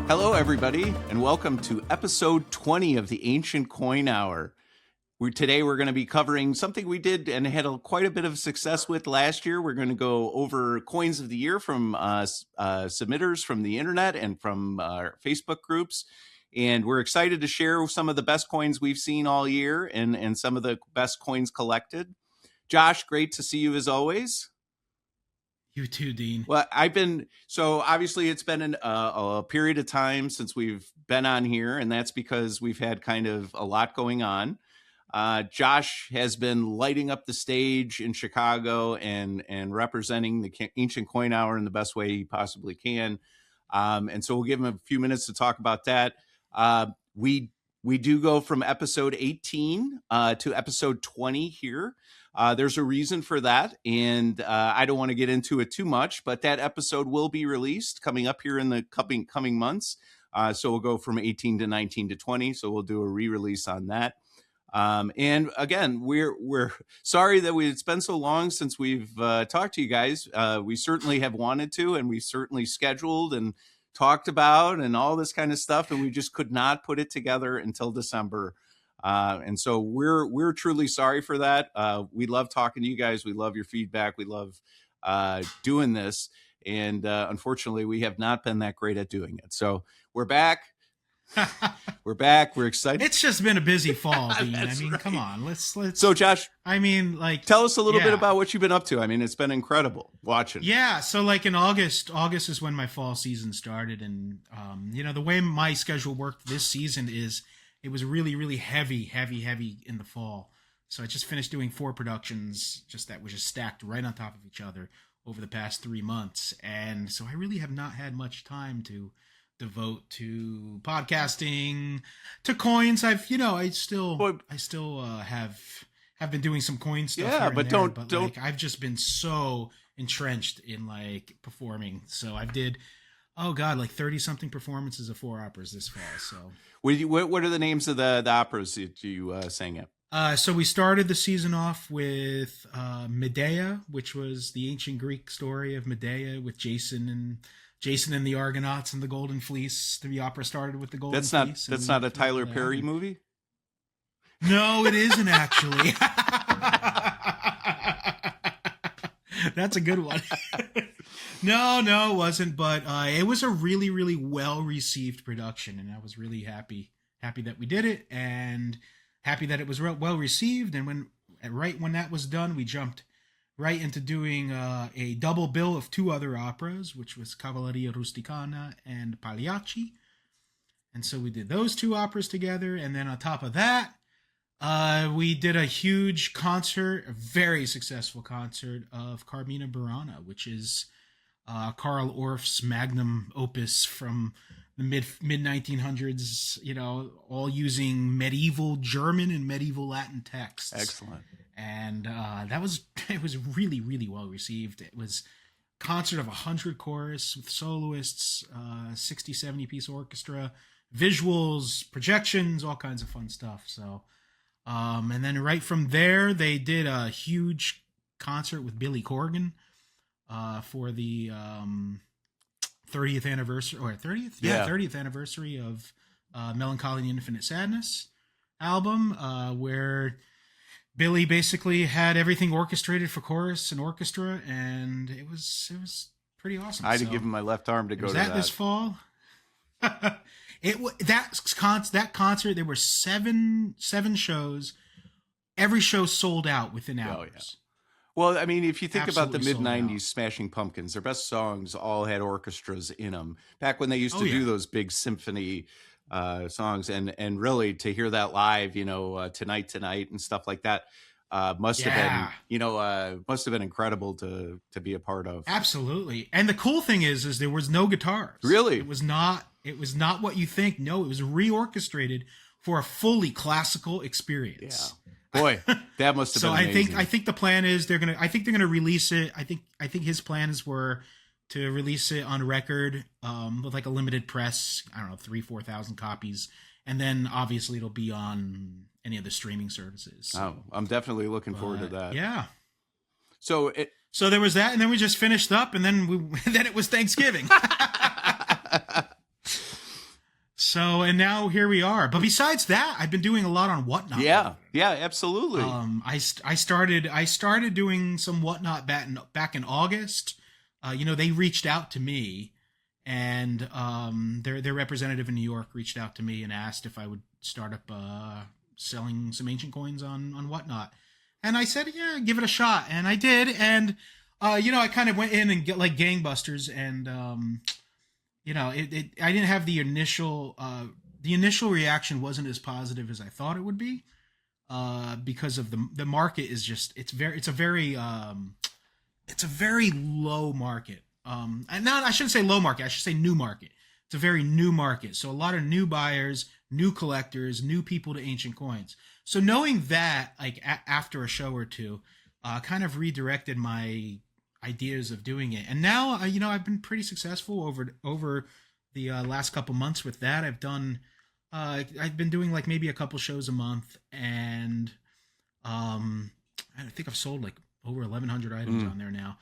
Hello, everybody, and welcome to episode 20 of the Ancient Coin Hour. Today we're going to be covering something we did and had quite a bit of success with last year. We're going to go over coins of the year from submitters from the internet and from our Facebook groups. And we're excited to share some of the best coins we've seen all year and some of the best coins collected. Josh, great to see you as always. You too, Dean. Well, obviously it's been a period of time since we've been on here, and that's because we've had kind of a lot going on. Josh has been lighting up the stage in Chicago and representing the Ancient Coin Hour in the best way he possibly can. And so we'll give him a few minutes to talk about that. We do go from episode 18 to episode 20 here. There's a reason for that, and I don't want to get into it too much, but that episode will be released coming up here in the coming months. So we'll go from 18 to 19 to 20. So we'll do a re-release on that. And again, we're sorry that it's been so long since we've talked to you guys. We certainly have wanted to, and we certainly scheduled and talked about and all this kind of stuff, and we just could not put it together until December. And so we're truly sorry for that. We love talking to you guys. We love your feedback. We love doing this. And unfortunately, we have not been that great at doing it. So we're back. We're back. We're excited. It's just been a busy fall, Dean. I mean, right. Come on. Let's. So, Josh, Tell us a little bit about what you've been up to. I mean, it's been incredible watching. Yeah. So, in August is when my fall season started, and the way my schedule worked this season is it was really, really heavy in the fall. So I just finished doing 4 productions, that was just stacked right on top of each other over the past 3 months, and so I really have not had much time to devote to podcasting, to coins. I still have been doing some coin stuff. Yeah, here but and there, don't. I've just been so entrenched in performing. So I did, 30 something performances of 4 operas this fall. So what are the names of the operas that you sang at? So we started the season off with Medea, which was the ancient Greek story of Medea with Jason and the Argonauts and the Golden Fleece. The opera started with the Golden Fleece. That's not a Tyler Perry movie? No, it isn't actually. That's a good one. No, it wasn't. But it was a really, really well-received production, and I was really happy that we did it, and happy that it was well-received. And right when that was done, we jumped right into doing a double bill of 2 other operas, which was Cavalleria Rusticana and Pagliacci. And so we did those 2 operas together. And then on top of that, we did a huge concert, a very successful concert of Carmina Burana, which is Karl Orff's magnum opus from the mid 1900s, all using medieval German and medieval Latin texts. Excellent. And it was really, really well received. It was a concert of 100 chorus with soloists, 60, 70 piece orchestra, visuals, projections, all kinds of fun stuff. So, and then right from there, they did a huge concert with Billy Corgan for the 30th anniversary, or 30th? Yeah, 30th anniversary of Melancholy and Infinite Sadness album, where Billy basically had everything orchestrated for chorus and orchestra, and it was pretty awesome. I had to give him my left arm to go to that. This fall? That concert, there were seven shows. Every show sold out within hours. Oh, yeah. Well, I mean, if you think about the Absolutely mid-'90s Smashing Pumpkins, their best songs all had orchestras in them. Back when they used to do those big symphony songs, and really to hear that live, Tonight and stuff like that, must have been incredible to be a part of. Absolutely. And the cool thing is there was no guitars. Really? It was not what you think. No, it was reorchestrated for a fully classical experience. Yeah. Boy, that must have been amazing. I think the plan is they're gonna release it. I think his plans were to release it on record, with a limited press. I don't know, 3,000-4,000 copies, and then obviously it'll be on any of the streaming services. So, I'm definitely looking forward to that. Yeah. So there was that, and then we just finished up, and then then it was Thanksgiving. So, and now here we are. But besides that, I've been doing a lot on Whatnot. Yeah, yeah, absolutely. I started doing some Whatnot back in August. They reached out to me, and their representative in New York reached out to me and asked if I would start up selling some ancient coins on Whatnot. And I said, yeah, give it a shot. And I did. And I kind of went in and get like gangbusters, and I didn't have the initial reaction wasn't as positive as I thought it would be, because of the market is just it's a very low market. And not, I shouldn't say low market, I should say new market. It's a very new market. So a lot of new buyers, new collectors, new people to ancient coins. So knowing that, like after a show or two, kind of redirected my ideas of doing it. And now, I've been pretty successful over the last couple months with that. I've been doing like maybe a couple shows a month, and I think I've sold like over 1,100 items on there now.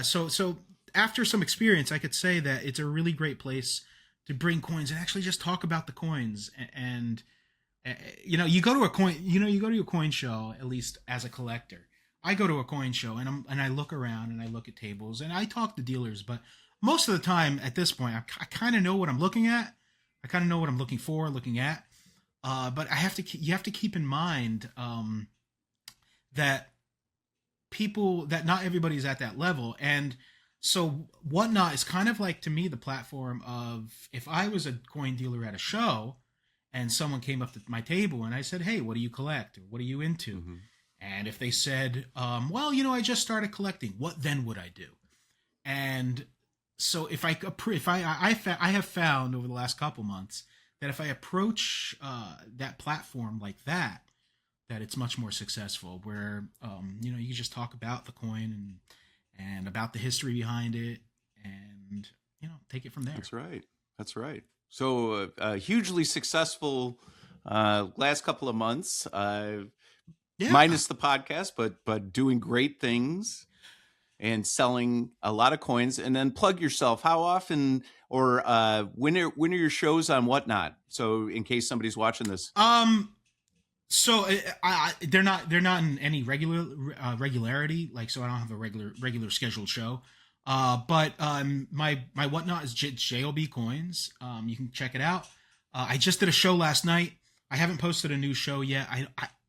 So after some experience, I could say that it's a really great place to bring coins and actually just talk about the coins. And you go to a coin show, at least as a collector. I go to a coin show and I look around and I look at tables and I talk to dealers, but most of the time at this point, I kind of know what I'm looking at. I kind of know what I'm looking at. But you have to keep in mind that not everybody's at that level. And so Whatnot is kind of like, to me, the platform of, if I was a coin dealer at a show and someone came up to my table and I said, hey, what do you collect? Or what are you into? Mm-hmm. And if they said, I just started collecting, what then would I do? And so if I have found over the last couple months that if I approach that platform like that it's much more successful, where you just talk about the coin and about the history behind it, and take it from there. That's right. So hugely successful last couple of months. Minus the podcast, but doing great things and selling a lot of coins. And then plug yourself. How often, or when are your shows on Whatnot? So in case somebody's watching this. So they're not in any regularity. Like, so I don't have a regular scheduled show. But my Whatnot is JLB Coins. You can check it out. I just did a show last night. I haven't posted a new show yet.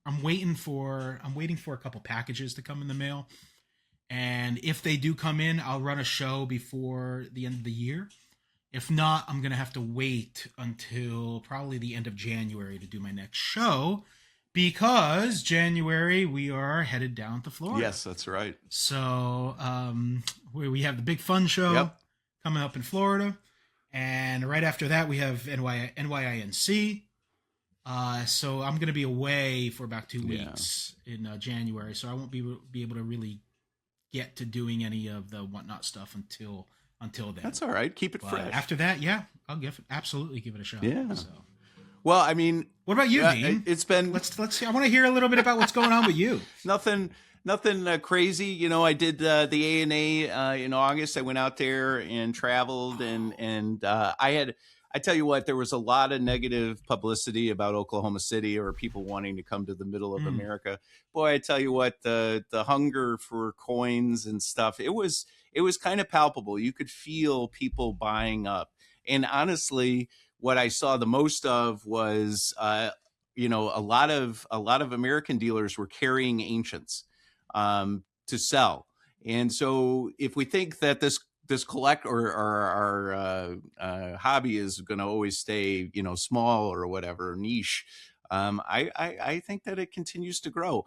I'm waiting for a couple packages to come in the mail, and if they do come in, I'll run a show before the end of the year. If not, I'm gonna have to wait until probably the end of January to do my next show, because January we are headed down to Florida. Yes, that's right. So we have the Big Fun Show coming up in Florida, and right after that we have NYINC. So I'm going to be away for about 2 weeks in January, so I won't be able to really get to doing any of the Whatnot stuff until then. That's all right. Keep it fresh. After that, I'll absolutely give it a shot. Yeah. So. Well, I mean, what about you, Dean? It's been. Let's see. I want to hear a little bit about what's going on with you. Nothing crazy. I did the ANA in August. I went out there and traveled, and I tell you what, there was a lot of negative publicity about Oklahoma City, or people wanting to come to the middle of America. Boy, I tell you what, the hunger for coins and stuff, it was kind of palpable. You could feel people buying up. And honestly, what I saw the most of was, a lot of American dealers were carrying ancients to sell. And so if we think that this collect or our hobby is going to always stay, small or whatever, niche, I think that it continues to grow.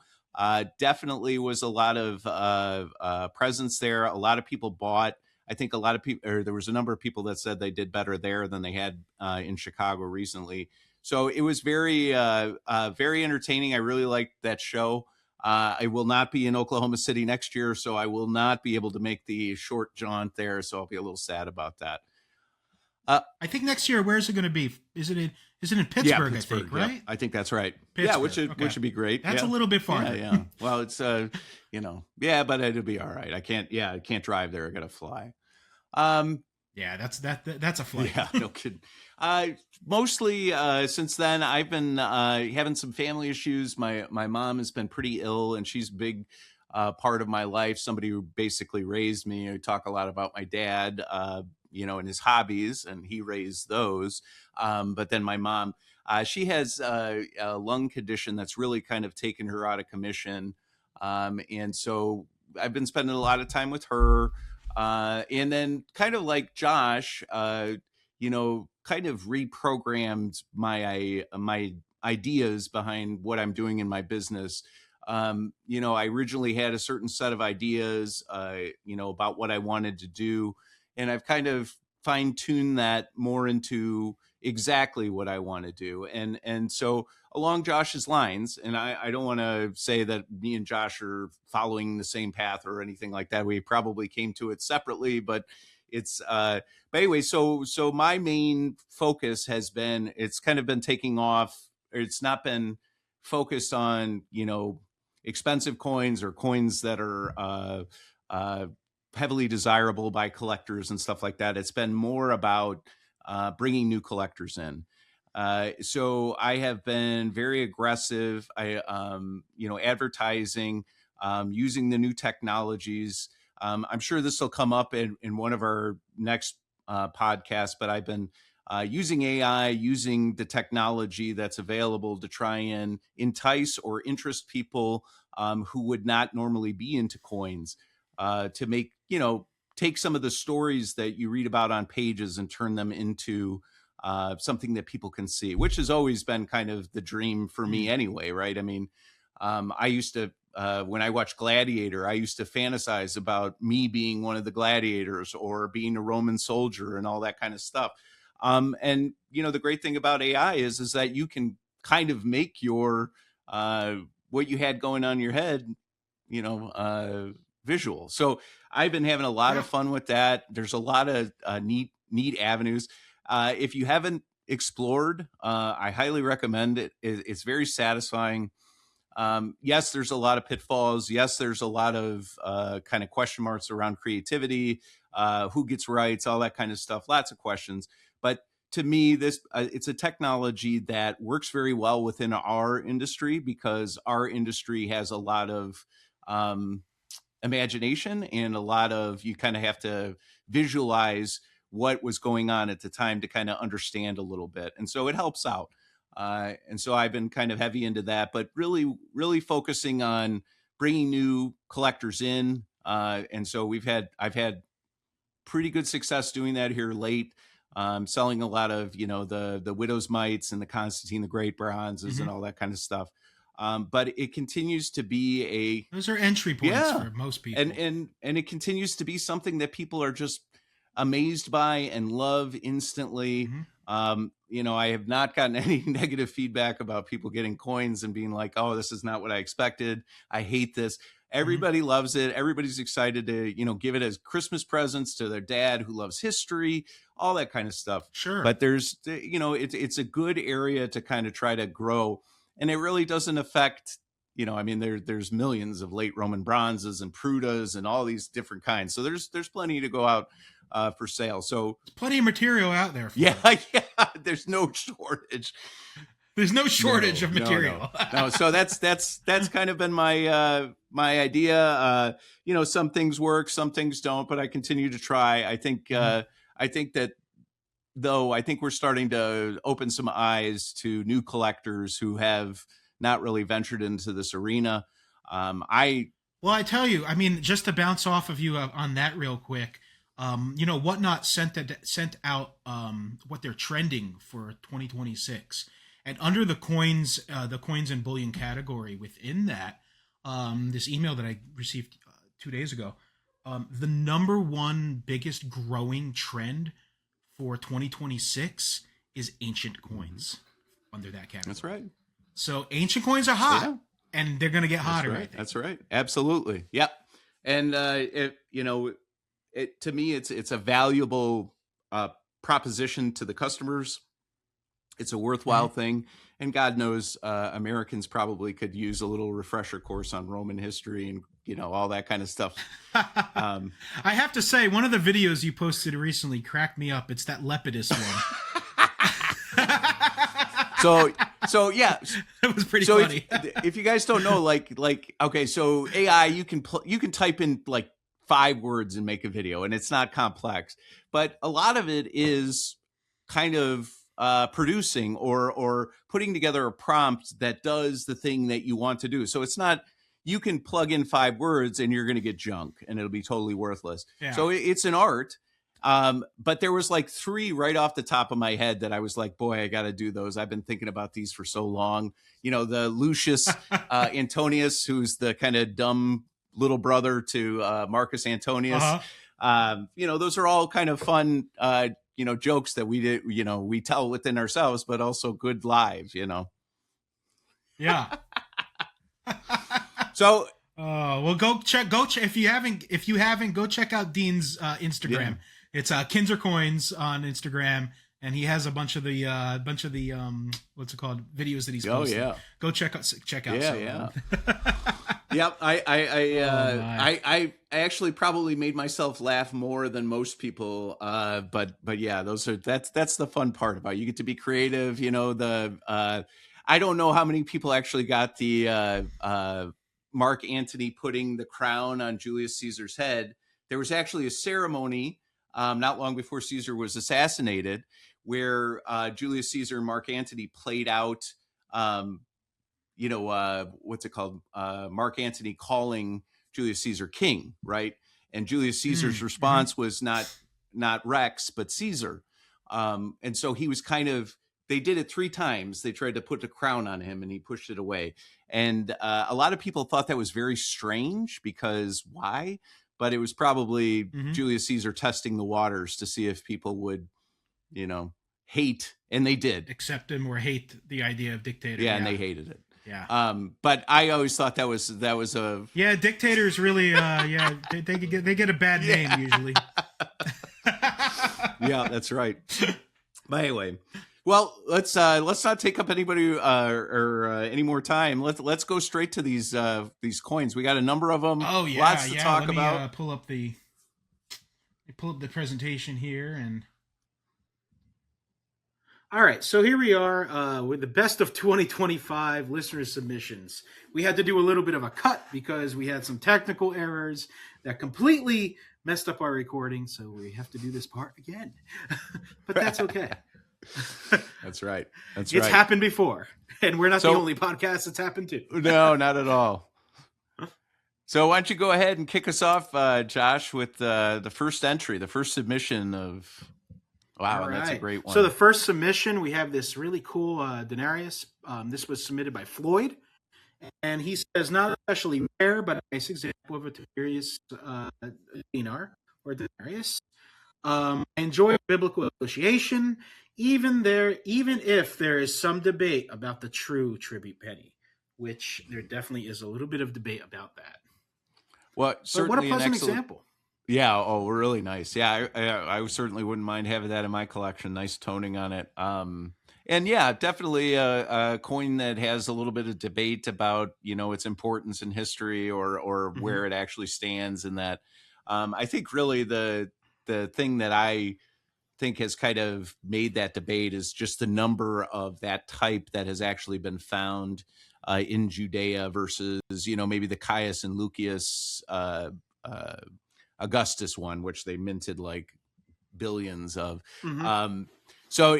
Definitely was a lot of presence there. A lot of people bought. I think a lot of people, or there was a number of people that said they did better there than they had in Chicago recently. So it was very entertaining. I really liked that show. I will not be in Oklahoma City next year, so I will not be able to make the short jaunt there. So I'll be a little sad about that. I think next year, where's it going to be? Is it in Pittsburgh? Yeah, Pittsburgh, I think, right? Yeah, I think that's right. Pittsburgh, which would be great. That's a little bit farther. Yeah. Well, it's but it'll be all right. I can't drive there. I got to fly. Yeah, that's a flight. Yeah, no kidding. Uh, Mostly since then, I've been having some family issues. My mom has been pretty ill, and she's a big part of my life. Somebody who basically raised me. I talk a lot about my dad, and his hobbies, and he raised those. But then my mom, she has a lung condition that's really kind of taken her out of commission, and so I've been spending a lot of time with her. And then kind of like Josh, kind of reprogrammed my ideas behind what I'm doing in my business. I originally had a certain set of ideas, about what I wanted to do, and I've kind of fine tuned that more into exactly what I want to do. And so along Josh's lines, and I don't want to say that me and Josh are following the same path or anything like that. We probably came to it separately, but it's but anyway, so my main focus has been, it's kind of been taking off. It's not been focused on, expensive coins or coins that are uh, heavily desirable by collectors and stuff like that. It's been more about bringing new collectors in. So I have been very aggressive. Advertising, using the new technologies. I'm sure this will come up in one of our next podcasts, but I've been using AI, using the technology that's available to try and entice or interest people who would not normally be into coins, to make, take some of the stories that you read about on pages and turn them into something that people can see, which has always been kind of the dream for me anyway, right? I mean, I used to, when I watched Gladiator, I used to fantasize about me being one of the gladiators or being a Roman soldier and all that kind of stuff. And the great thing about AI is that you can kind of make your what you had going on in your head, visual. So I've been having a lot Yeah. of fun with that. There's a lot of neat avenues. If you haven't explored, I highly recommend it. It's very satisfying. Yes, there's a lot of pitfalls. Yes, there's a lot of kind of question marks around creativity, who gets rights, all that kind of stuff. Lots of questions. But to me, this it's a technology that works very well within our industry, because our industry has a lot of um, imagination, and a lot of, you kind of have to visualize what was going on at the time to kind of understand a little bit, and so it helps out. And so I've been kind of heavy into that, but really focusing on bringing new collectors in. And so I've had pretty good success doing that here late. Selling a lot of, the widow's mites and the Constantine the Great bronzes and all that kind of stuff. But it continues to be Those are entry points yeah, for most and people. and it continues to be something that people are just amazed by and love instantly. Mm-hmm. I have not gotten any negative feedback about people getting coins and being like, "Oh, this is not what I expected. I hate this." Mm-hmm. Everybody loves it. Everybody's excited to, give it as Christmas presents to their dad who loves history, all that kind of stuff. Sure. But there's, it's a good area to kind of try to grow, and it really doesn't affect, I mean, there's millions of late Roman bronzes and prutas and all these different kinds. So there's plenty to go out for sale. So There's plenty of material out there for yeah, it. yeah, there's no shortage. There's no shortage No, of no, no, material. no. So that's kind of been my idea. Some things work, some things don't, but I continue to try. Mhm. I think that, though, I think we're starting to open some eyes to new collectors who have not really ventured into this arena. I Well, I tell you, I mean, just to bounce off of you on that real quick, Whatnot sent out what they're trending for 2026, and under the coins and bullion category within that, this email that I received 2 days ago, the number one biggest growing trend for 2026 is ancient coins under that That's category. right. So ancient coins are hot, Yeah. and they're going to get That's hotter, I right. think. That's right. Absolutely. Yep. And it to me, it's a valuable proposition to the customers. It's a worthwhile Mhm. thing, and God knows Americans probably could use a little refresher course on Roman history and all that kind of stuff. I have to say, one of the videos you posted recently cracked me up. It's that Lepidus one. So yeah, it was pretty funny. If you guys don't know, okay, so AI, you can type in like 5 words and make a video, and it's not complex, but a lot of it is kind of producing or putting together a prompt that does the thing that you want to do. So it's not, you can plug in 5 words and you're going to get junk and it'll be totally worthless. Yeah. So it's an art. But there was like 3 right off the top of my head that I was like, boy, I got to do those. I've been thinking about these for so long. The Lucius Antonius, who's the kind of dumb little brother to Marcus Antonius. Those are all kind of fun, jokes that we did, we tell within ourselves, but also good live, Yeah. So, well, go check if you haven't, go check out Dean's Instagram. Yeah. It's Kinzer Coins on Instagram, and he has a bunch of the what's it called, videos that he's posted. Oh yeah, go check out. Yeah. Yep, I actually probably made myself laugh more than most people, but yeah, that's the fun part about it. You get to be creative. I don't know how many people actually got the Mark Antony putting the crown on Julius Caesar's head. There was actually a ceremony not long before Caesar was assassinated, where Julius Caesar and Mark Antony played out. What's it called? Mark Antony calling Julius Caesar king, right? And Julius Caesar's response was not Rex, but Caesar. And so he was they did it 3 times. They tried to put the crown on him and he pushed it away. And a lot of people thought that was very strange because why? But it was probably Julius Caesar testing the waters to see if people would, hate, and they did. Accept him or hate the idea of dictator. Yeah, and they hated it. Yeah. But I always thought that was a dictators really they get a bad name usually. Yeah, that's right. But anyway, well, let's not take up anybody or any more time. Let's go straight to these coins. We got a number of them. Oh yeah, lots to talk Let about. Me, pull up the presentation here and. All right, so here we are with the best of 2025 listener submissions. We had to do a little bit of a cut because we had some technical errors that completely messed up our recording, so we have to do this part again. But that's okay. That's right. It's happened before, and we're not the only podcast it's happened to. No, not at all. So why don't you go ahead and kick us off, Josh, with the first entry, the first submission of... Wow, right. That's a great one. So the first submission, we have this really cool denarius. This was submitted by Floyd. And he says, not especially rare, but a nice example of a Tiberius dinar or denarius. I enjoy biblical association, even if there is some debate about the true tribute penny, which there definitely is a little bit of debate about that. Well, but what a pleasant example. Yeah. Oh, really nice. Yeah. I certainly wouldn't mind having that in my collection. Nice toning on it. And yeah, definitely a coin that has a little bit of debate about, its importance in history or where it actually stands in that. I think really the thing that I think has kind of made that debate is just the number of that type that has actually been found in Judea versus, maybe the Caius and Lucius Augustus one, which they minted like billions of. So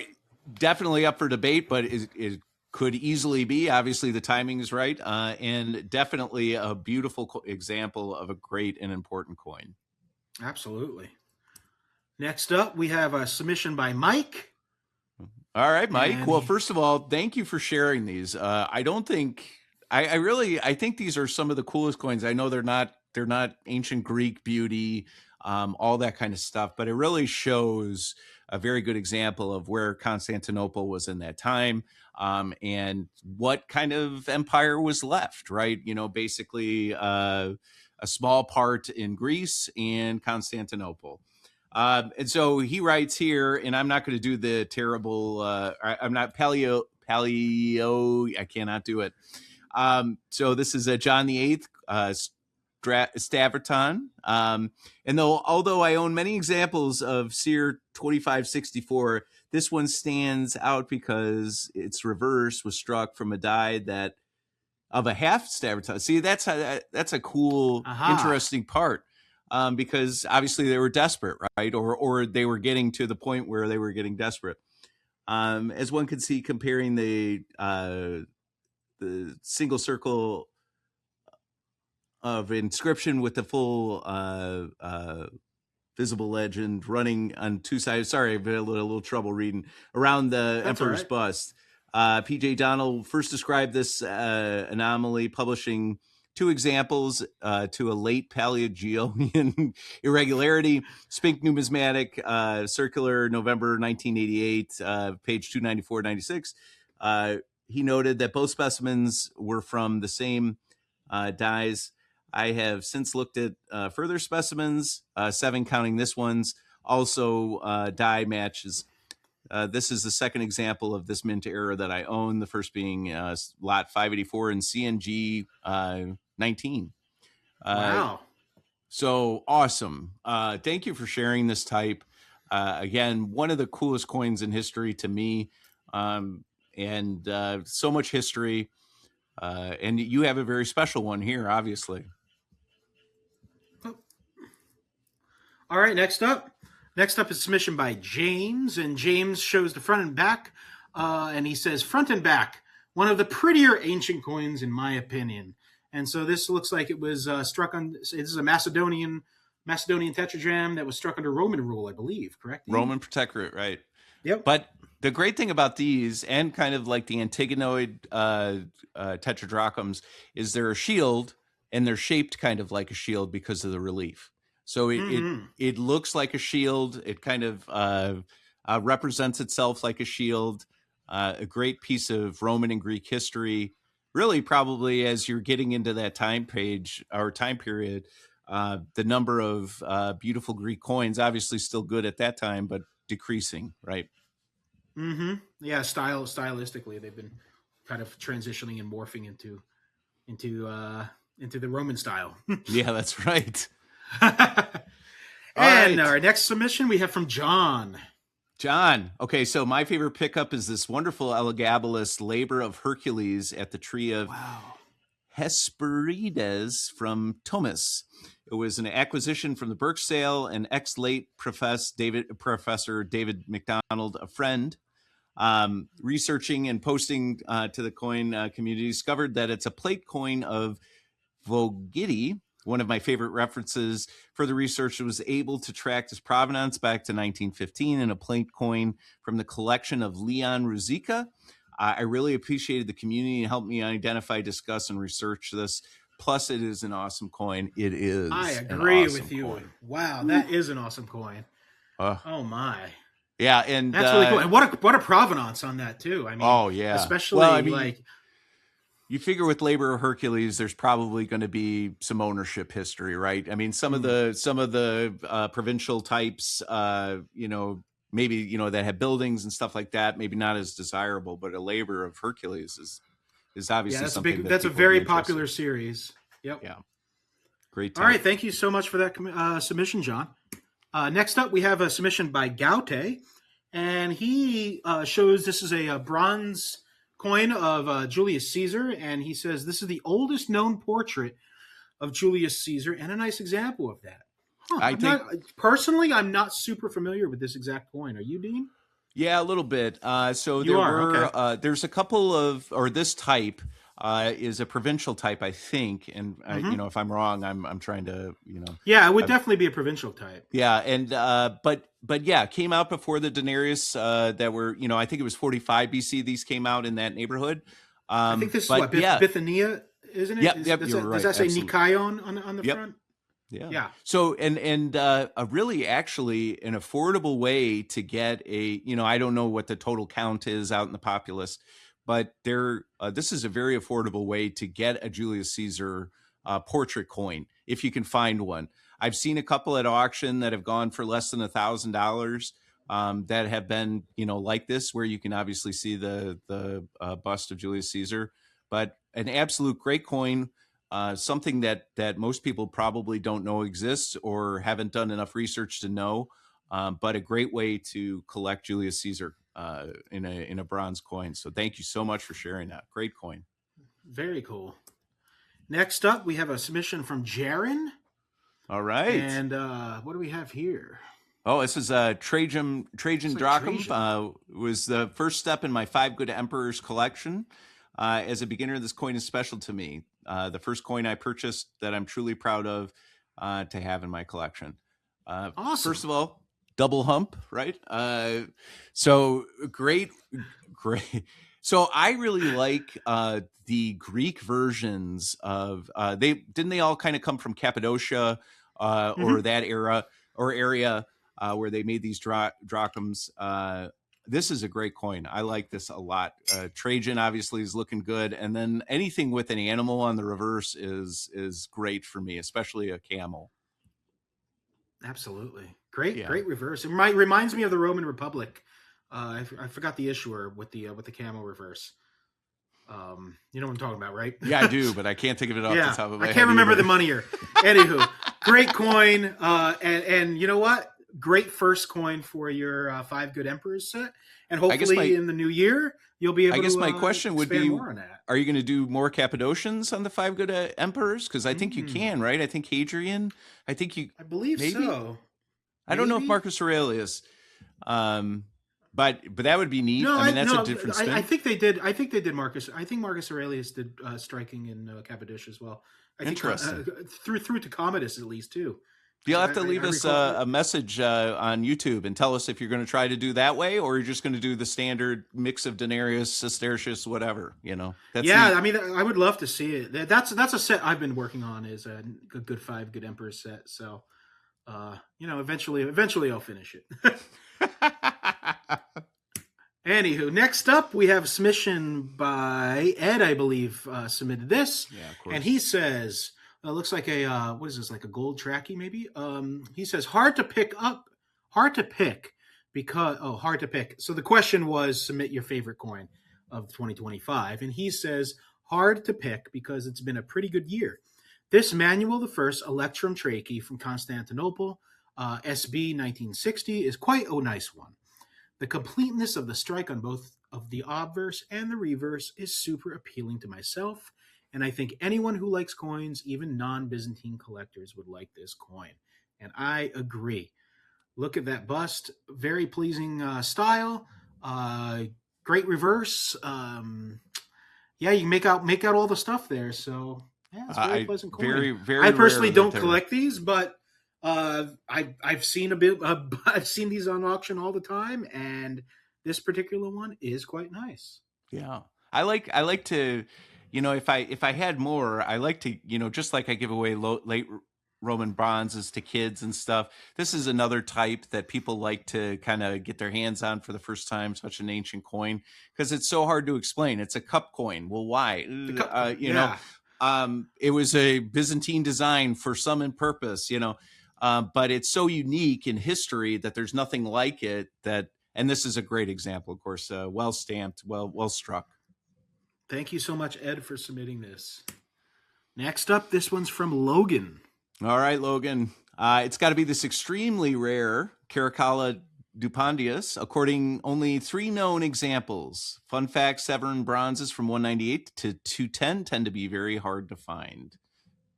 definitely up for debate, but it could easily be. Obviously, the timing is right, and definitely a beautiful example of a great and important coin. Absolutely. Next up, we have a submission by Mike. All right, Mike. Well, first of all, thank you for sharing these. I don't think I think these are some of the coolest coins. I know they're not ancient Greek beauty, all that kind of stuff, but it really shows a very good example of where Constantinople was in that time, and what kind of empire was left, right? Basically a small part in Greece and Constantinople. And so he writes here, and I'm not going to do the terrible, I'm not paleo, I cannot do it. So this is John the 8th, Staverton. And although I own many examples of Sear 2564, this one stands out because its reverse was struck from a die that of a half Staverton. See, that's a cool, interesting part. Because obviously they were desperate, right? Or they were getting to the point where they were getting desperate. As one can see, comparing the single circle of inscription with the full visible legend running on two sides. Sorry, I've had a little trouble reading around the That's Emperor's right. bust. P.J. Donnell first described this anomaly, publishing two examples to a late Paleogene irregularity, Spink Numismatic, Circular, November 1988, page 294-96. He noted that both specimens were from the same dies. I have since looked at further specimens, 7 counting this one's, also die matches. This is the second example of this mint error that I own, the first being lot 584 in CNG 19. Wow. So awesome. Thank you for sharing this type. Again, one of the coolest coins in history to me, and so much history. And you have a very special one here, obviously. All right, next up. Next up is submission by James, and James shows the front and back, and he says, front and back, one of the prettier ancient coins in my opinion. And so this looks like it was struck on, this is a Macedonian tetradrachm that was struck under Roman rule, I believe, correct? Roman Protectorate, right. Yep. But the great thing about these, and kind of like the Antigonoid tetradrachms, is they're a shield, and they're shaped kind of like a shield because of the relief. So it looks like a shield. It kind of represents itself like a shield. A great piece of Roman and Greek history. Really, probably as you're getting into that time period, the number of beautiful Greek coins, obviously still good at that time, but decreasing, right? Mm-hmm. Yeah, stylistically, they've been kind of transitioning and morphing into the Roman style. Yeah, that's right. And our next submission we have from John. John. Okay, so my favorite pickup is this wonderful Elagabalus Labor of Hercules at the tree of Hesperides from Thomas. It was an acquisition from the Burke sale, and ex-late Professor David McDonald, a friend, researching and posting to the coin community, discovered that it's a plate coin of Vogidi. One of my favorite references. Further research was able to track its provenance back to 1915 in a plate coin from the collection of Leon Ruzicka. I really appreciated the community and helped me identify, discuss, and research this. Plus, it is an awesome coin. It is. I agree awesome with you. Coin. Wow, that is an awesome coin. Oh my. Yeah, and that's really cool. And what a provenance on that too. I mean, oh yeah, especially like. You figure with Labor of Hercules, there's probably going to be some ownership history, right? I mean, some of the provincial types, maybe that have buildings and stuff like that, maybe not as desirable. But a Labor of Hercules is obviously something that's a very popular series. Yep. Yeah. Great. All right. Thank you so much for that submission, John. Next up, we have a submission by Gaute, and he shows this is a bronze coin of Julius Caesar, and he says this is the oldest known portrait of Julius Caesar and a nice example of that. Personally, I'm not super familiar with this exact coin. Are you, Dean? Yeah, a little bit. So there's a couple of, or this type is a provincial type, I think. And if I'm wrong, I'm trying to, Yeah, it would definitely be a provincial type. Yeah, and but yeah, came out before the denarius that were, I think it was 45 BC. These came out in that neighborhood. I think this is Bithynia, isn't it? Yep, you're right. Does that say Nikaion on the front? Yeah. So and a really actually an affordable way to get a, I don't know what the total count is out in the populace, but this is a very affordable way to get a Julius Caesar portrait coin if you can find one. I've seen a couple at auction that have gone for less than $1,000 that have been, like this, where you can obviously see the bust of Julius Caesar, but an absolute great coin. something that most people probably don't know exists or haven't done enough research to know, but a great way to collect Julius Caesar in a bronze coin. So thank you so much for sharing that. Great coin. Very cool. Next up, we have a submission from Jaron. All right. And what do we have here? Oh, this is Trajan Drachma. Was the first step in my 5 Good Emperors collection. As a beginner, this coin is special to me. The first coin I purchased that I'm truly proud of to have in my collection. Awesome. First of all, double hump, right? So great. So I really like the Greek versions of they all kind of come from Cappadocia or that era or area where they made these drachms. This is a great coin. I like this a lot. Trajan obviously is looking good, and then anything with an animal on the reverse is great for me, especially a camel. Absolutely, great reverse. It reminds me of the Roman Republic. I forgot the issuer with the camel reverse. You know what I'm talking about, right? Yeah, I do, but I can't think of it off the top of my head. I can't remember the money here. Anywho, great coin, and you know what? Great first coin for your 5 Good Emperors set, and hopefully in the new year you'll be able to. I guess my question would be: more on that. Are you going to do more Cappadocians on the 5 Good Emperors? Because I think you can, right? I think Hadrian. I believe maybe? So. I don't know if Marcus Aurelius. But that would be neat. I mean, that's a different spin. I think they did. I think they did Marcus. I think Marcus Aurelius did striking in Cappadocia as well. Interesting. Through to Commodus at least too. You'll have to leave us a message on YouTube and tell us if you're going to try to do that way, or you're just going to do the standard mix of Denarius, Sestertius, whatever. That's neat. I mean, I would love to see it. That's a set I've been working on, is a good 5 Good Emperor set. So, eventually I'll finish it. Anywho, next up we have submission by Ed, I believe, submitted this. Yeah, of course. And he says, looks like what is this, like a gold trackie maybe? He says, hard to pick. So the question was, submit your favorite coin of 2025. And he says, hard to pick because it's been a pretty good year. This Manuel I Electrum trachea from Constantinople, SB 1960, is quite a nice one. The completeness of the strike on both of the obverse and the reverse is super appealing to myself, and I think anyone who likes coins, even non-Byzantine collectors, would like this coin. And I agree. Look at that bust. Very pleasing style. Great reverse. You can make out all the stuff there. So, yeah, it's a very pleasant coin. Very I personally don't collect these, but I've seen I've seen these on auction all the time, and this particular one is quite nice. Yeah, I like to, if I had more, I like to, just like I give away late Roman bronzes to kids and stuff. This is another type that people like to kind of get their hands on for the first time. Such an ancient coin because it's so hard to explain. It's a cup coin. Well, why? It was a Byzantine design for some in purpose. But it's so unique in history that there's nothing like it. And this is a great example, of course. Well stamped, well struck. Thank you so much, Ed, for submitting this. Next up, this one's from Logan. All right, Logan. It's got to be this extremely rare Caracalla Dupondius, according only 3 known examples. Fun fact: Severan bronzes from 198 to 210 tend to be very hard to find.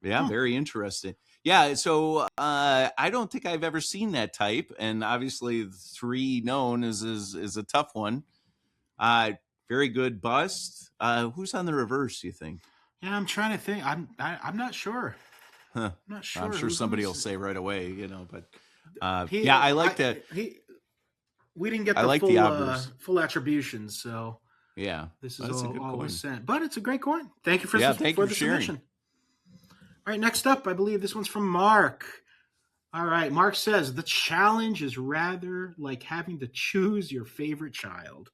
Yeah, very interesting. Yeah, so I don't think I've ever seen that type, and obviously 3 known is a tough one. Very good bust. Who's on the reverse, you think? Yeah, I'm trying to think. I'm not sure. Huh. I'm not sure. I'm sure somebody will say right away, but I like that. We didn't get the full attribution, so yeah, this is all was sent. But it's a great coin. Thank you for the submission. All right, next up, I believe this one's from Mark. All right, Mark says, the challenge is rather like having to choose your favorite child.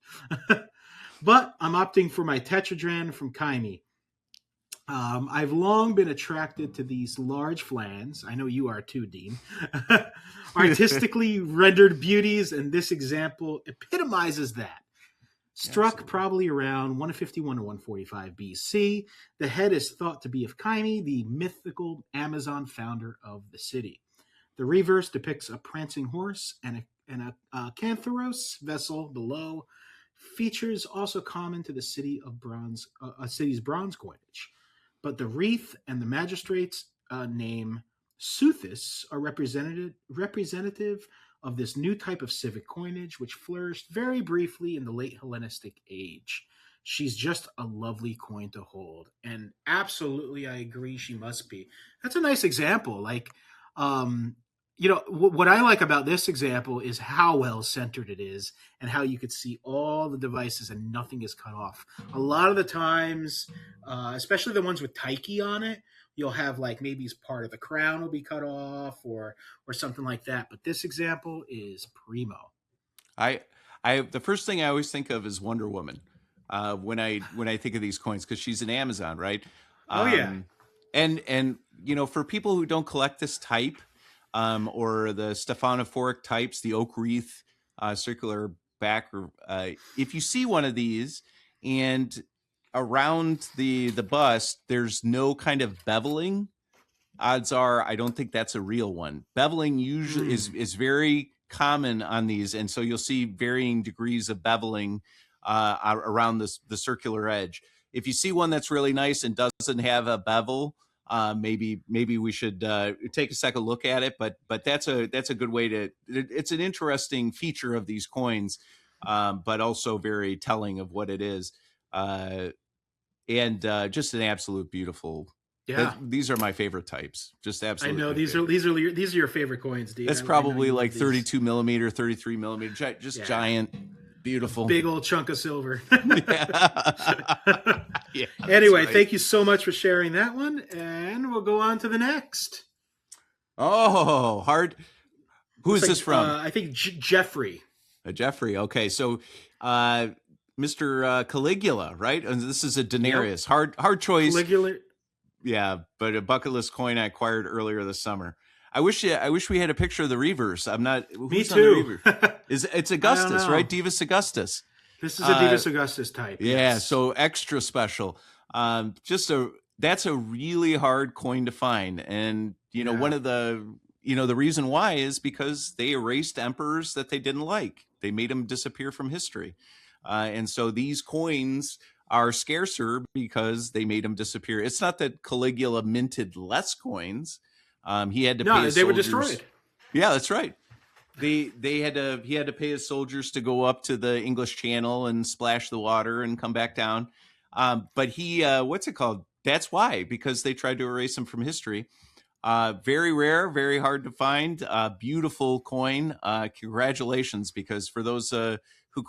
But I'm opting for my Tetradran from Kaimi. I've long been attracted to these large flans. I know you are too, Dean. Artistically rendered beauties, and this example epitomizes that. Struck Absolutely. probably around 151 to 145 BC, the head is thought to be of Kyme, the mythical Amazon founder of the city. The reverse depicts a prancing horse and a cantharos vessel below. Features also common to the city's bronze coinage, but the wreath and the magistrate's name Suthis are representative of this new type of civic coinage, which flourished very briefly in the late Hellenistic age. She's just a lovely coin to hold, and absolutely, I agree. She must be. That's a nice example. Like, um, what I like about this example is how well centered it is, and how you could see all the devices and nothing is cut off. A lot of the times, especially the ones with taiki on it, you'll have like maybe part of the crown will be cut off or something like that. But this example is primo. I the first thing I always think of is Wonder Woman when I think of these coins, because she's an Amazon, right? Oh yeah. Um, and for people who don't collect this type, or the Stephanophoric types, the oak wreath, circular back, if you see one of these and around the bust, there's no kind of beveling, odds are I don't think that's a real one. Beveling usually is very common on these, and so you'll see varying degrees of beveling around the circular edge. If you see one that's really nice and doesn't have a bevel, maybe we should take a second look at it. But that's a good way to. It's an interesting feature of these coins, but also very telling of what it is. And just an absolute beautiful. Yeah. These are my favorite types. Just I absolutely. know these are your favorite coins, Dean. That's I know probably you like love these. 32 millimeter, 33 millimeter, just giant, beautiful, Big old chunk of silver. Yeah, Anyway, right. thank you so much for sharing that one, and we'll go on to the next. Oh, hard. Who is this from? I think Jeffrey. Jeffrey. Okay, so Mr. Caligula, right? And this is a denarius. Yep. Hard choice. Caligula. Yeah, but a bucket list coin I acquired earlier this summer. I wish we had a picture of the reverse. I'm not. Me too. It's Augustus, right? Divus Augustus. This is a Divus Augustus type. Yeah, yes. So extra special. That's a really hard coin to find, and one of the the reason why is because they erased emperors that they didn't like. They made them disappear from history, and so these coins are scarcer because they made them disappear. It's not that Caligula minted less coins. He had to pay his they soldiers. were destroyed. Yeah, that's right. He had to pay his soldiers to go up to the English Channel and splash the water and come back down. But he, what's it called? That's why, because they tried to erase him from history. Very rare, very hard to find. Beautiful coin. Congratulations, because for those who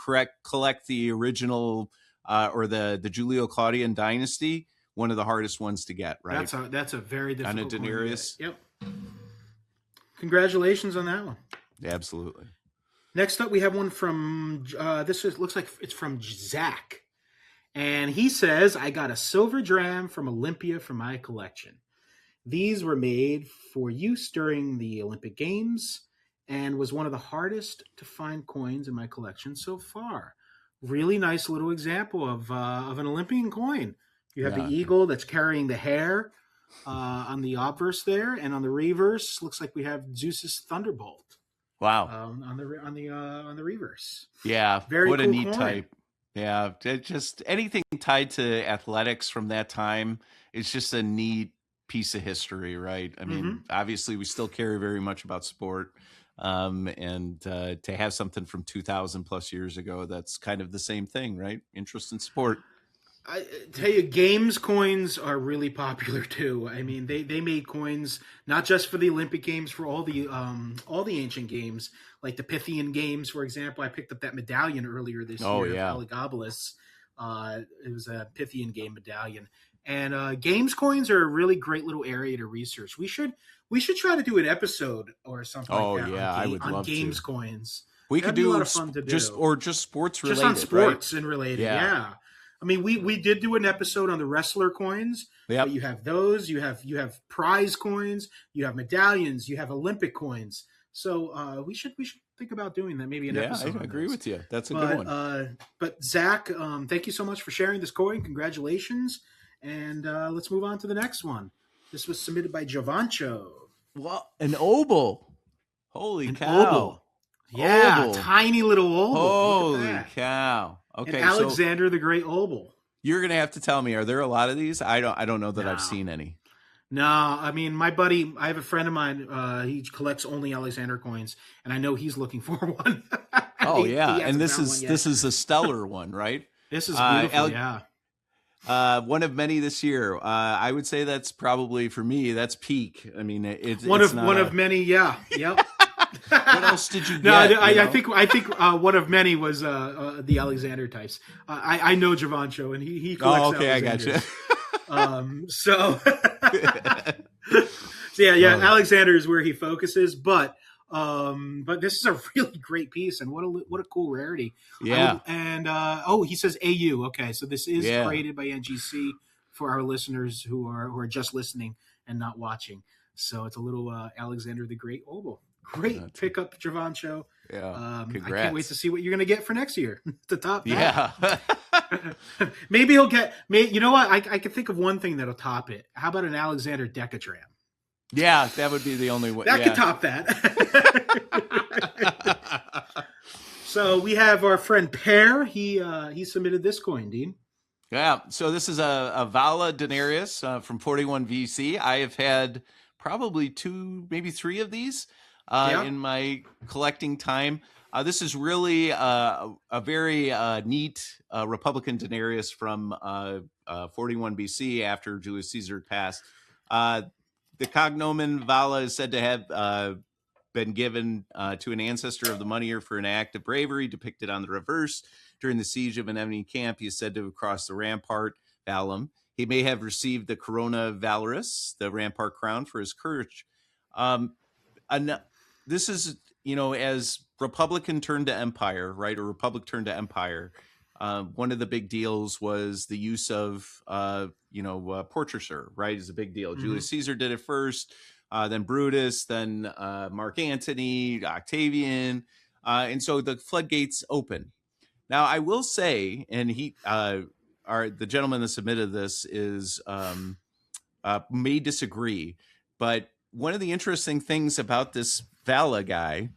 collect the original or the Julio-Claudian dynasty, one of the hardest ones to get. Right. That's a very difficult on a denarius. Yep. Congratulations on that one. Absolutely. Next up, we have one from looks like it's from Zach, and he says, "I got a silver dram from Olympia for my collection. These were made for use during the Olympic Games, and was one of the hardest to find coins in my collection so far. Really nice little example of an Olympian coin. You have the eagle that's carrying the hare on the obverse there, and on the reverse, looks like we have Zeus's thunderbolt." Wow. On the reverse. Yeah. Very what cool a neat coin. type. Yeah. Just anything tied to athletics from that time. It's just a neat piece of history, right? I mean, obviously we still care very much about sport. And to have something from 2000 plus years ago, that's kind of the same thing, right? Interest in sport. I tell you, games coins are really popular too. I mean, they made coins not just for the Olympic Games, for all the ancient games, like the Pythian games, for example. I picked up that medallion earlier this year. Yeah. Heliogabalus. It was a Pythian game medallion, and games coins are a really great little area to research. We should try to do an episode or something. like that I would love games to. coins. We That'd could do a lot of fun to do. just sports related, just on sports right? and related. Yeah. I mean, we did do an episode on the wrestler coins. Yep. But you have those. You have prize coins. You have medallions. You have Olympic coins. So we should think about doing that. Maybe an Yeah, episode. I agree with you. That's a but, good one. But Zach, thank you so much for sharing this coin. Congratulations. And let's move on to the next one. This was submitted by Javancho. Well, an oboe. Holy An cow. oboe. Yeah, Oboe. tiny little oboe. Holy cow. Okay, and Alexander the Great Oboe. You're gonna have to tell me, are there a lot of these? I don't know that I've seen any. No, I mean, my buddy, I have a friend of mine, he collects only Alexander coins, and I know he's looking for one. Oh, yeah. And this is a stellar one, right? This is beautiful, yeah. One of many this year. I would say that's probably, for me, that's peak. I mean, it's one of many, yeah. Yep. What else did you get? No, I think one of many was the Alexander types. I know Javancho, and he collects. Oh, okay, Alexanders. I gotcha. So yeah, Alexander is where he focuses, but this is a really great piece, and what a cool rarity. Yeah. He says AU. Okay, so this is created by NGC for our listeners who are just listening and not watching. So it's a little Alexander the Great oboe. Great pickup, Javancho. Yeah. I can't wait to see what you're going to get for next year to top that. Yeah. Maybe he'll get. You know what? I can think of one thing that'll top it. How about an Alexander Decatram? Yeah, that would be the only way. That could top that. So we have our friend Pear. He submitted this coin, Dean. Yeah. So this is a Vala Denarius from 41 VC. I have had probably 2, maybe 3 of these in my collecting time. This is really a very neat Republican denarius from 41 BC after Julius Caesar passed. The cognomen Vala is said to have been given to an ancestor of the moneyer for an act of bravery depicted on the reverse. During the siege of an enemy camp, he is said to have crossed the rampart, Valum. He may have received the Corona Valoris, the rampart crown, for his courage. This is, as Republican turned to empire, right, or Republic turned to empire, one of the big deals was the use of, portraiture, right, is a big deal. Mm-hmm. Julius Caesar did it first, then Brutus, then Mark Antony, Octavian, and so the floodgates open. Now, I will say, and the gentleman that submitted this may disagree, but one of the interesting things about this Vala guy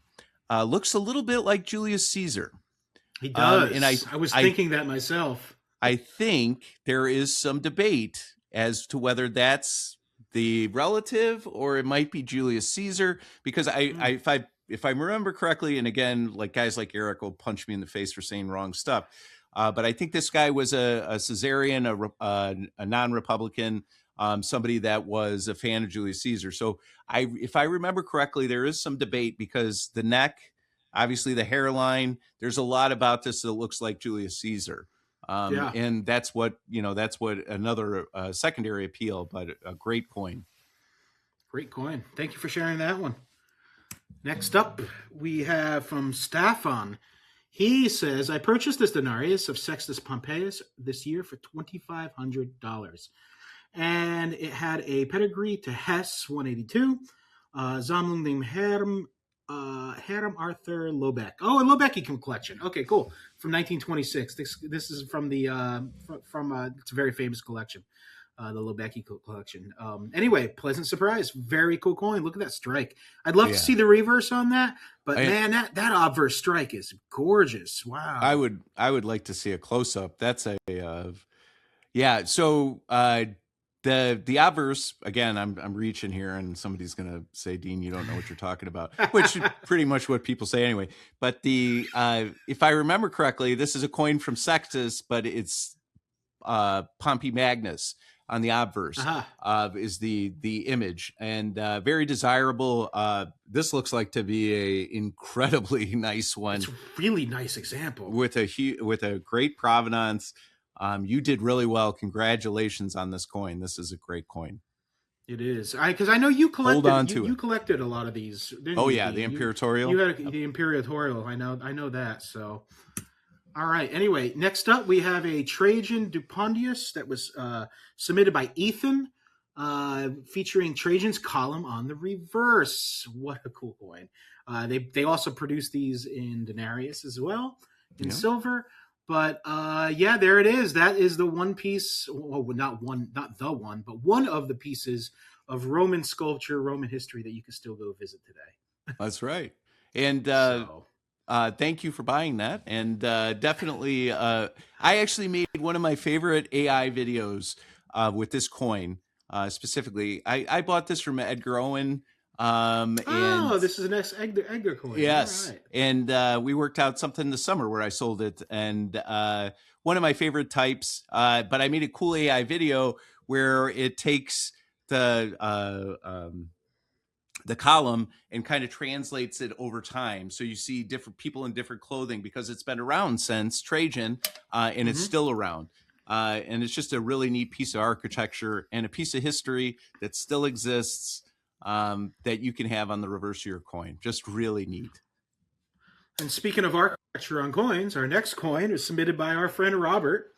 looks a little bit like Julius Caesar. He does. And I was thinking that myself. I think there is some debate as to whether that's the relative or it might be Julius Caesar, because if I remember correctly, and again, like guys like Eric will punch me in the face for saying wrong stuff, but I think this guy was a Caesarian, a non-Republican, somebody that was a fan of Julius Caesar. So if I remember correctly, there is some debate because the neck, obviously the hairline, there's a lot about this that looks like Julius Caesar. And that's what another secondary appeal, but a great coin. Great coin. Thank you for sharing that one. Next up, we have from Staffan. He says, I purchased this denarius of Sextus Pompeius this year for $2,500. And it had a pedigree to Hess 182, Sammlung dem Herrn Arthur Lobeck. Oh, a Lobecky collection. Okay, cool. From 1926. This is from the it's a very famous collection, the Lobecky collection. Anyway, pleasant surprise. Very cool coin. Look at that strike. I'd love to see the reverse on that, but man, that obverse strike is gorgeous. Wow. I would like to see a close up. That's a So the obverse, again, I'm reaching here, and somebody's gonna say, Dean, you don't know what you're talking about, which is pretty much what people say anyway. But if I remember correctly, this is a coin from Sextus, but it's Pompey Magnus on the obverse is the image, and very desirable. This looks like to be a incredibly nice one. It's a really nice example with a great provenance. You did really well. Congratulations on this coin. This is a great coin. It is. Because I know you collected. Hold on to it. You collected a lot of these. Didn't you? Yeah, the Imperatorial. You had the Imperatorial. I know that. So, all right. Anyway, next up we have a Trajan Dupondius that was submitted by Ethan featuring Trajan's column on the reverse. What a cool coin. They also produce these in denarius as well, in silver. But yeah, there it is. That is the one piece, well, not the one, but one of the pieces of Roman sculpture, Roman history that you can still go visit today. That's right. And So, thank you for buying that. And definitely, I actually made one of my favorite AI videos with this coin specifically. I bought this from Edgar Owen. And this is an Edgar coin. yes, All right. and we worked out something this summer where I sold it, and one of my favorite types. But I made a cool AI video where it takes the column and kind of translates it over time. So you see different people in different clothing because it's been around since Trajan, and it's still around. And it's just a really neat piece of architecture and a piece of history that still exists, that you can have on the reverse of your coin. Just really neat. And speaking of architecture on coins, our next coin is submitted by our friend Robert.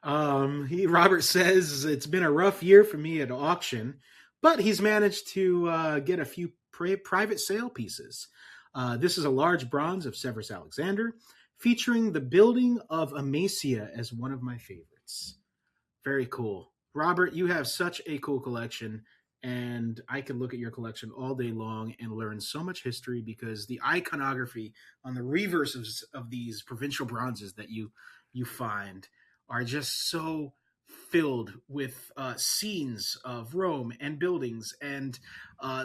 Robert says it's been a rough year for me at auction, but he's managed to get a few private sale pieces. This is a large bronze of Severus Alexander, featuring the building of Amasia as one of my favorites. Very cool. Robert, you have such a cool collection, and I could look at your collection all day long and learn so much history because the iconography on the reverses of these provincial bronzes that you find are just so filled with scenes of Rome and buildings and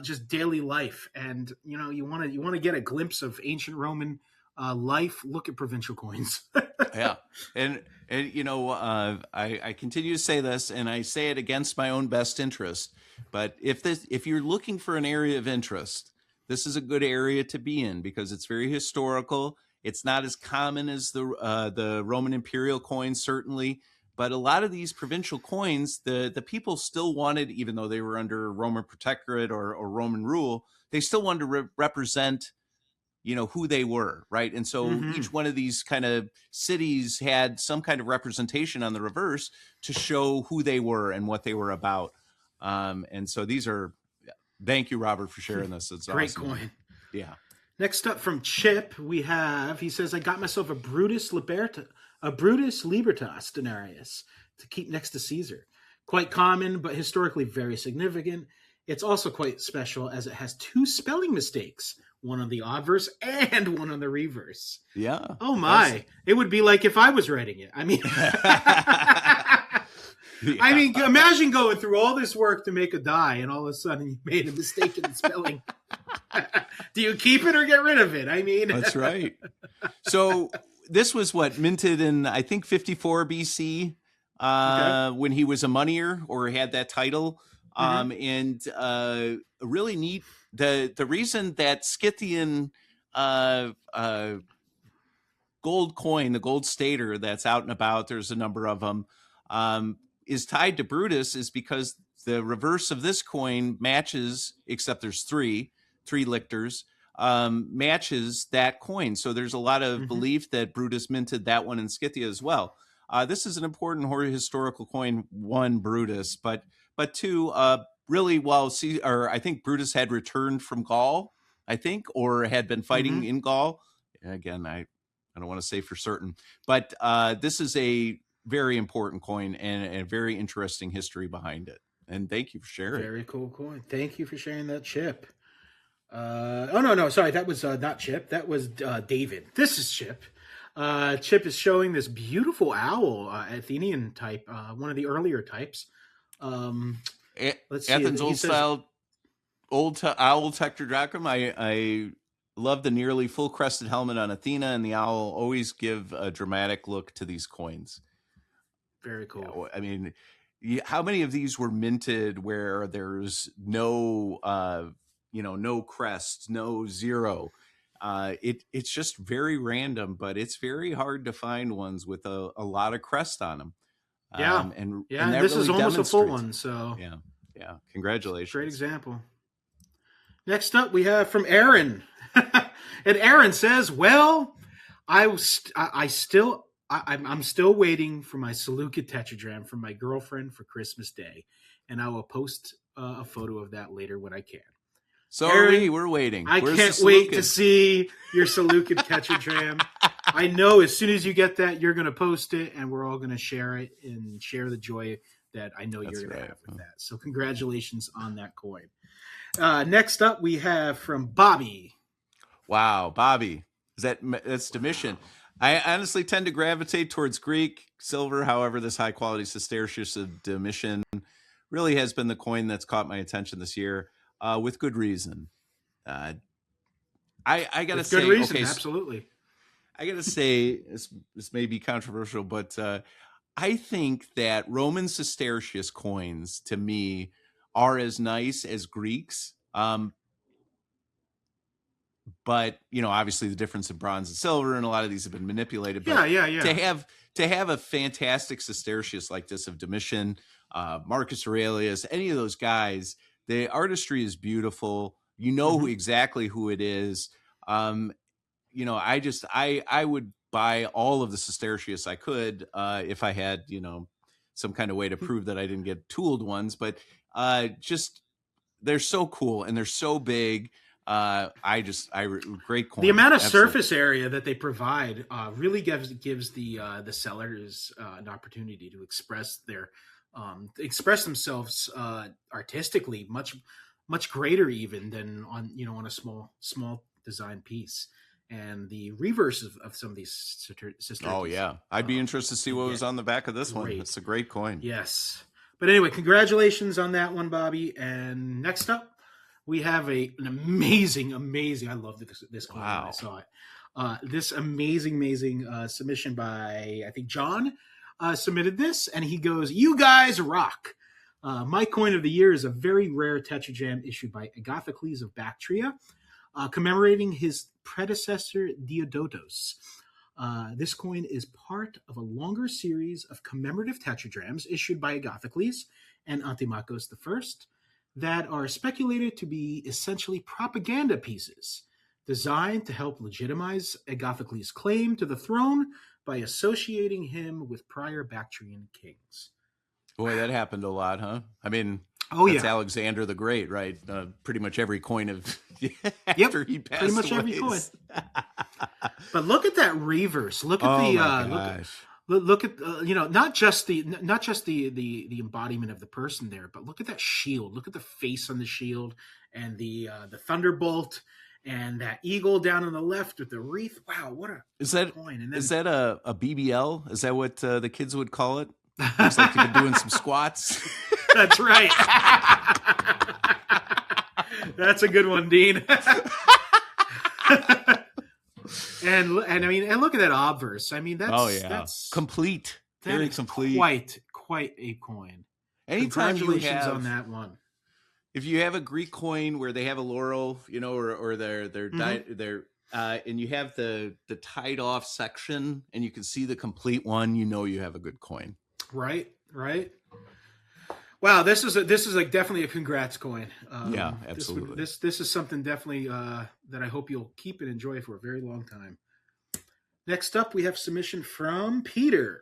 just daily life. And you want to get a glimpse of ancient Roman life. Look at provincial coins. Yeah, and I continue to say this, and I say it against my own best interest. But if you're looking for an area of interest, this is a good area to be in because it's very historical. It's not as common as the Roman imperial coins, certainly, but a lot of these provincial coins, the people still wanted, even though they were under Roman protectorate or Roman rule, they still wanted to represent, who they were, right? And so each one of these kind of cities had some kind of representation on the reverse to show who they were and what they were about. And so these are, thank you, Robert, for sharing this. It's great awesome. coin. Yeah. Next up from Chip, he says, I got myself a Brutus Libertas denarius to keep next to Caesar. Quite common, but historically very significant. It's also quite special as it has two spelling mistakes, one on the obverse and one on the reverse. Yeah. Oh my. It would be like if I was writing it. I mean, I mean, imagine going through all this work to make a die and all of a sudden you made a mistake in the spelling. Do you keep it or get rid of it? I mean, that's right. So this was minted in, I think, 54 BC, when he was a moneyer or had that title. And really neat. The reason that Scythian gold coin, the gold stater that's out and about, there's a number of them, is tied to Brutus is because the reverse of this coin matches, except there's three lictors, matches that coin. So there's a lot of belief that Brutus minted that one in Scythia as well. This is an important historical coin, one, Brutus, but two, really, I think Brutus had returned from Gaul, I think, or had been fighting in Gaul. Again, I don't want to say for certain, but this is a very important coin and a very interesting history behind it. And thank you for sharing. Very cool coin. Thank you for sharing that, Chip. No, sorry, that was not Chip. That was David. This is Chip. Chip is showing this beautiful owl, Athenian type, one of the earlier types. Let's see. Athens old style owl tetradrachm. I love the nearly full crested helmet on Athena, and the owl always give a dramatic look to these coins. Very cool. I mean, how many of these were minted where there's no, no crest, no zero? It's just very random, but it's very hard to find ones with a lot of crest on them. And this is almost a full one. So yeah, congratulations. Great example. Next up, we have from Aaron, and Aaron says, "Well, I'm still waiting for my Seleucid tetradrachm from my girlfriend for Christmas Day, and I will post a photo of that later when I can. So Aaron, we're waiting. I Where's can't the wait to Salukin? see your Salukin Tetradram. I know as soon as you get that, you're going to post it, and we're all going to share it and share the joy that I know That's you're going to right. have with that. So congratulations on that coin. Next up, we have from Bobby. Wow, Bobby, that's Domitian. I honestly tend to gravitate towards Greek silver. However, this high quality Sestertius of Domitian really has been the coin that's caught my attention this year, with good reason. Uh, I gotta With good say, reason, okay, absolutely. I gotta say this may be controversial, but I think that Roman Sestertius coins to me are as nice as Greeks. But obviously the difference in bronze and silver, and a lot of these have been manipulated. But Yeah. to have a fantastic Sestertius like this of Domitian, Marcus Aurelius, any of those guys, the artistry is beautiful. Exactly who it is. I would buy all of the Sestertius I could, if I had some kind of way to prove that I didn't get tooled ones. But just they're so cool and they're so big. Great coin. The amount of Absolutely. surface area that they provide really gives the sellers an opportunity to express themselves artistically much greater even than on a small design piece. And the reverse of some of these sisters. Oh yeah, I'd be interested to see what was on the back of this one. It's a great coin. Yes, but anyway, congratulations on that one, Bobby. And next up, we have an amazing. I love this coin. Wow. When I saw it. This amazing submission by, I think, John submitted this, and he goes, "You guys rock." My coin of the year is a very rare Tetrajam issued by Agathocles of Bactria, commemorating his predecessor Diodotos. This coin is part of a longer series of commemorative tetradrams issued by Agathocles and Antimachos I that are speculated to be essentially propaganda pieces designed to help legitimize Agathocles' claim to the throne by associating him with prior Bactrian kings. Boy, that happened a lot, huh? I mean, that's Alexander the Great, right? Pretty much every coin of after he passed pretty much away. Every coin. But look at that reverse. Look at look at not just the embodiment of the person there, but look at that shield. Look at the face on the shield and the thunderbolt and that eagle down on the left with the wreath. Wow, what a coin! And then, is that a BBL? Is that what the kids would call it? Looks like you've been doing some squats. That's right. That's a good one, Dean. And I mean, and look at that obverse. I mean, that's complete. Very complete. Quite a coin. Anytime Congratulations on that one. If you have a Greek coin where they have a laurel, or they're and you have the tied off section, and you can see the complete one, you have a good coin. Right. Wow, this is definitely a congrats coin. Yeah, absolutely. This is something definitely that I hope you'll keep and enjoy for a very long time. Next up, we have submission from Peter.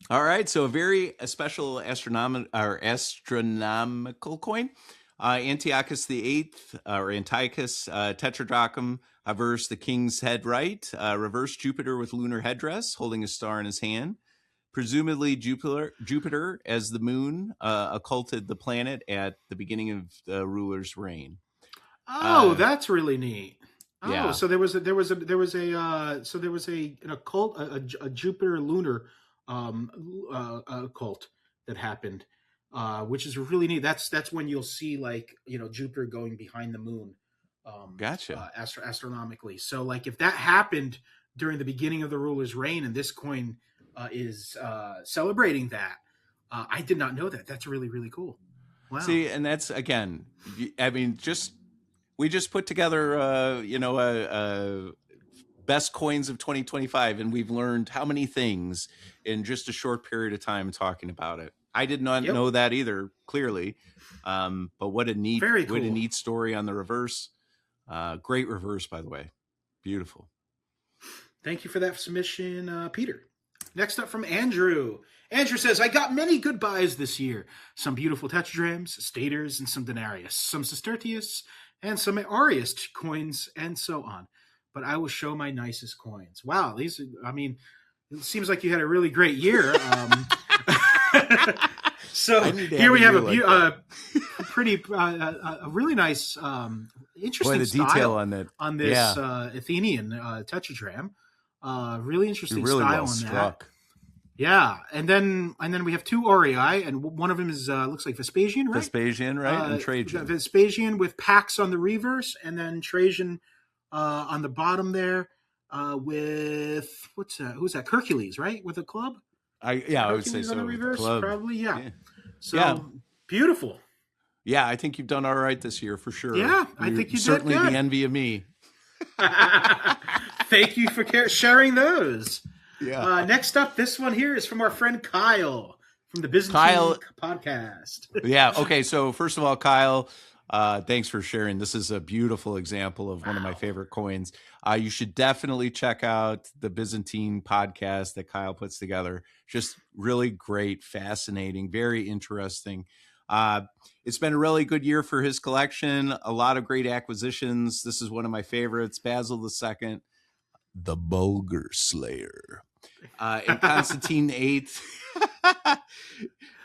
All right, so a very special astronomical coin, Antiochus VIII or Antiochus tetradrachm, averse the king's head right, reverse Jupiter with lunar headdress, holding a star in his hand. Presumably Jupiter as the moon occulted the planet at the beginning of the ruler's reign. Oh, that's really neat. Oh, yeah. So there was an occult, a Jupiter lunar cult that happened, which is really neat. That's when you'll see Jupiter going behind the moon. Gotcha. Astronomically. So if that happened during the beginning of the ruler's reign, and this coin is celebrating that, I did not know that. That's really, really cool. Wow. See, and that's, again, I mean, we just put together, best coins of 2025, and we've learned how many things in just a short period of time talking about it. I did not know that either, clearly. But what a neat, what a neat story on the reverse. Great reverse, by the way. Beautiful. Thank you for that submission, Peter. Next up from Andrew. Andrew says, I got many good buys this year. Some beautiful tetradrams, staters, and some denarius, some sestertius, and some aureus coins, and so on. But I will show my nicest coins. Wow, these, I mean, it seems like you had a really great year. So here we have a pretty, a really nice, interesting the detail style on that on this Athenian tetradram. Really interesting really style well on struck. that. Yeah, and then we have two Aurii, and one of them is looks like Vespasian, right? Vespasian, right, and Trajan. Vespasian with Pax on the reverse, and then Trajan on the bottom there with what's that? Who's that? Hercules, right? With a club. I would say so. On the reverse, club. probably, yeah. So beautiful. Yeah, I think you've done all right this year for sure. Yeah, I think you certainly did good. The envy of me. Thank you for sharing those. Yeah. Next up, this one here is from our friend Kyle from the Byzantine podcast. Yeah. Okay. So first of all, Kyle, thanks for sharing. This is a beautiful example of one of my favorite coins. You should definitely check out the Byzantine podcast that Kyle puts together. Just really great, fascinating, very interesting. It's been a really good year for his collection. A lot of great acquisitions. This is one of my favorites, Basil II, the Bulgar Slayer. And Constantine VIII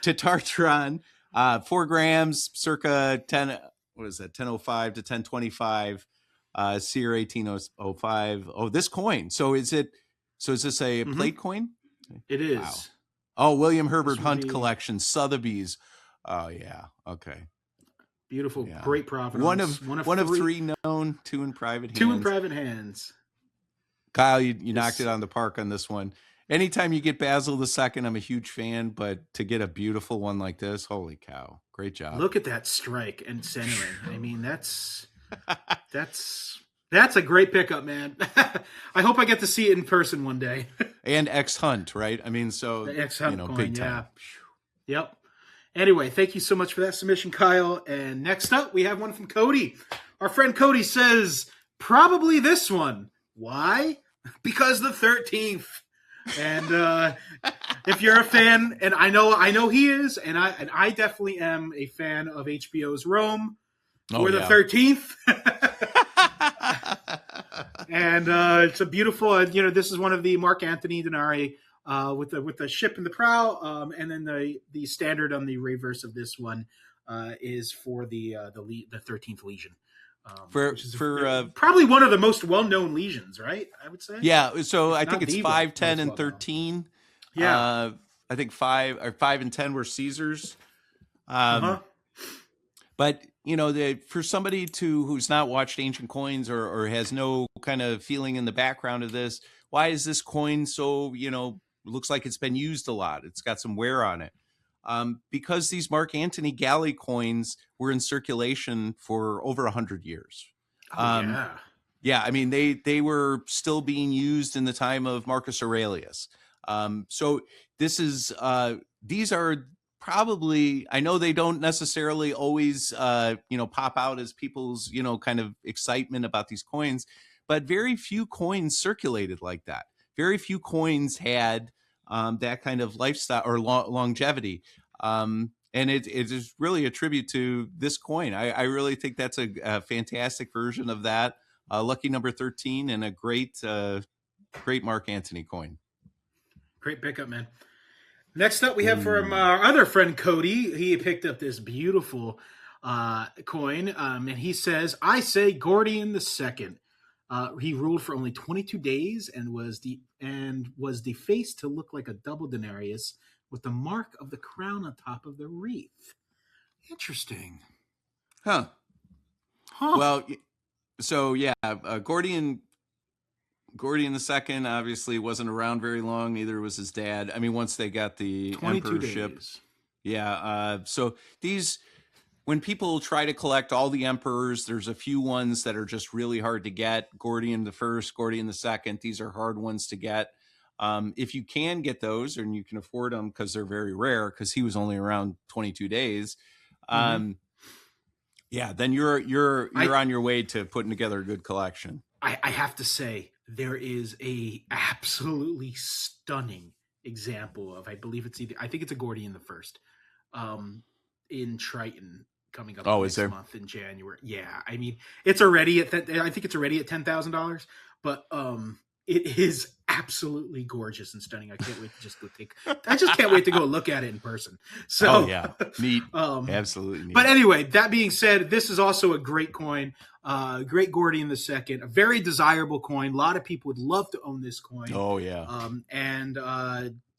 to Tartaron, 4 grams, circa 1005 to 1025, Seer 1805. Oh, this coin. So is this a plate coin? It is. Wow. Oh, William Herbert Hunt collection, Sotheby's. Oh yeah. Okay. Beautiful, great profit. One of 3 known, 2 in private hands. 2 in private hands. Kyle, you knocked it on the park on this one. Anytime you get Basil II, I'm a huge fan, but to get a beautiful one like this, holy cow. Great job. Look at that strike and centering. I mean, that's a great pickup, man. I hope I get to see it in person one day. And X-Hunt, right? I mean, so, the X-Hunt coin, big time. Yeah. Yep. Anyway, thank you so much for that submission, Kyle. And next up, we have one from Cody. Our friend Cody says, probably this one. Why? Because the 13th. And if you're a fan, and I know he is, and I definitely am a fan of HBO's Rome. We're the 13th. And it's a beautiful, this is one of the Mark Antony denarii with the ship in the prow, and then the standard on the reverse of this one is for the 13th Legion. Probably one of the most well-known legions, right? I would say. Yeah, so I think it's 5, 10, and 13. Yeah, I think 5 and 10 were Caesars. But for somebody who's not watched ancient coins or has no kind of feeling in the background of this, why is this coin so looks like it's been used a lot? It's got some wear on it. Because these Mark Antony galley coins were in circulation for over 100 years. Yeah, I mean, they were still being used in the time of Marcus Aurelius. So this is these are probably, I know they don't necessarily always pop out as people's kind of excitement about these coins, but very few coins circulated like that. Very few coins had that kind of lifestyle or longevity. And it is really a tribute to this coin. I really think that's a fantastic version of that. Lucky number 13 and a great Mark Antony coin. Great pickup, man. Next up, we have from our other friend, Cody. He picked up this beautiful coin, and he says, I say Gordian II. He ruled for only 22 days and was defaced to look like a double denarius with the mark of the crown on top of the wreath. Interesting. Huh. Well, so yeah, Gordian II obviously wasn't around very long. Neither was his dad. I mean, once they got the emperorship. Days. Yeah. So when people try to collect all the emperors, there's a few ones that are just really hard to get. Gordian I, Gordian II. These are hard ones to get. If you can get those and you can afford them because they're very rare, because he was only around 22 days. Yeah, then you're on your way to putting together a good collection. I have to say, there is a absolutely stunning example of, I believe it's either, I think it's a Gordy in the first, um, in Triton coming up Oh, is next there? month in January. Yeah, I mean, it's already at I think it's already at $10,000, but it is absolutely gorgeous and stunning. I can't wait to just go take. I just can't wait to go look at it in person. Oh So, yeah, neat, um, absolutely but neat. anyway, that being said, this is also a great coin. Great Gordy in the second, a very desirable coin. A lot of people would love to own this coin. Oh yeah, And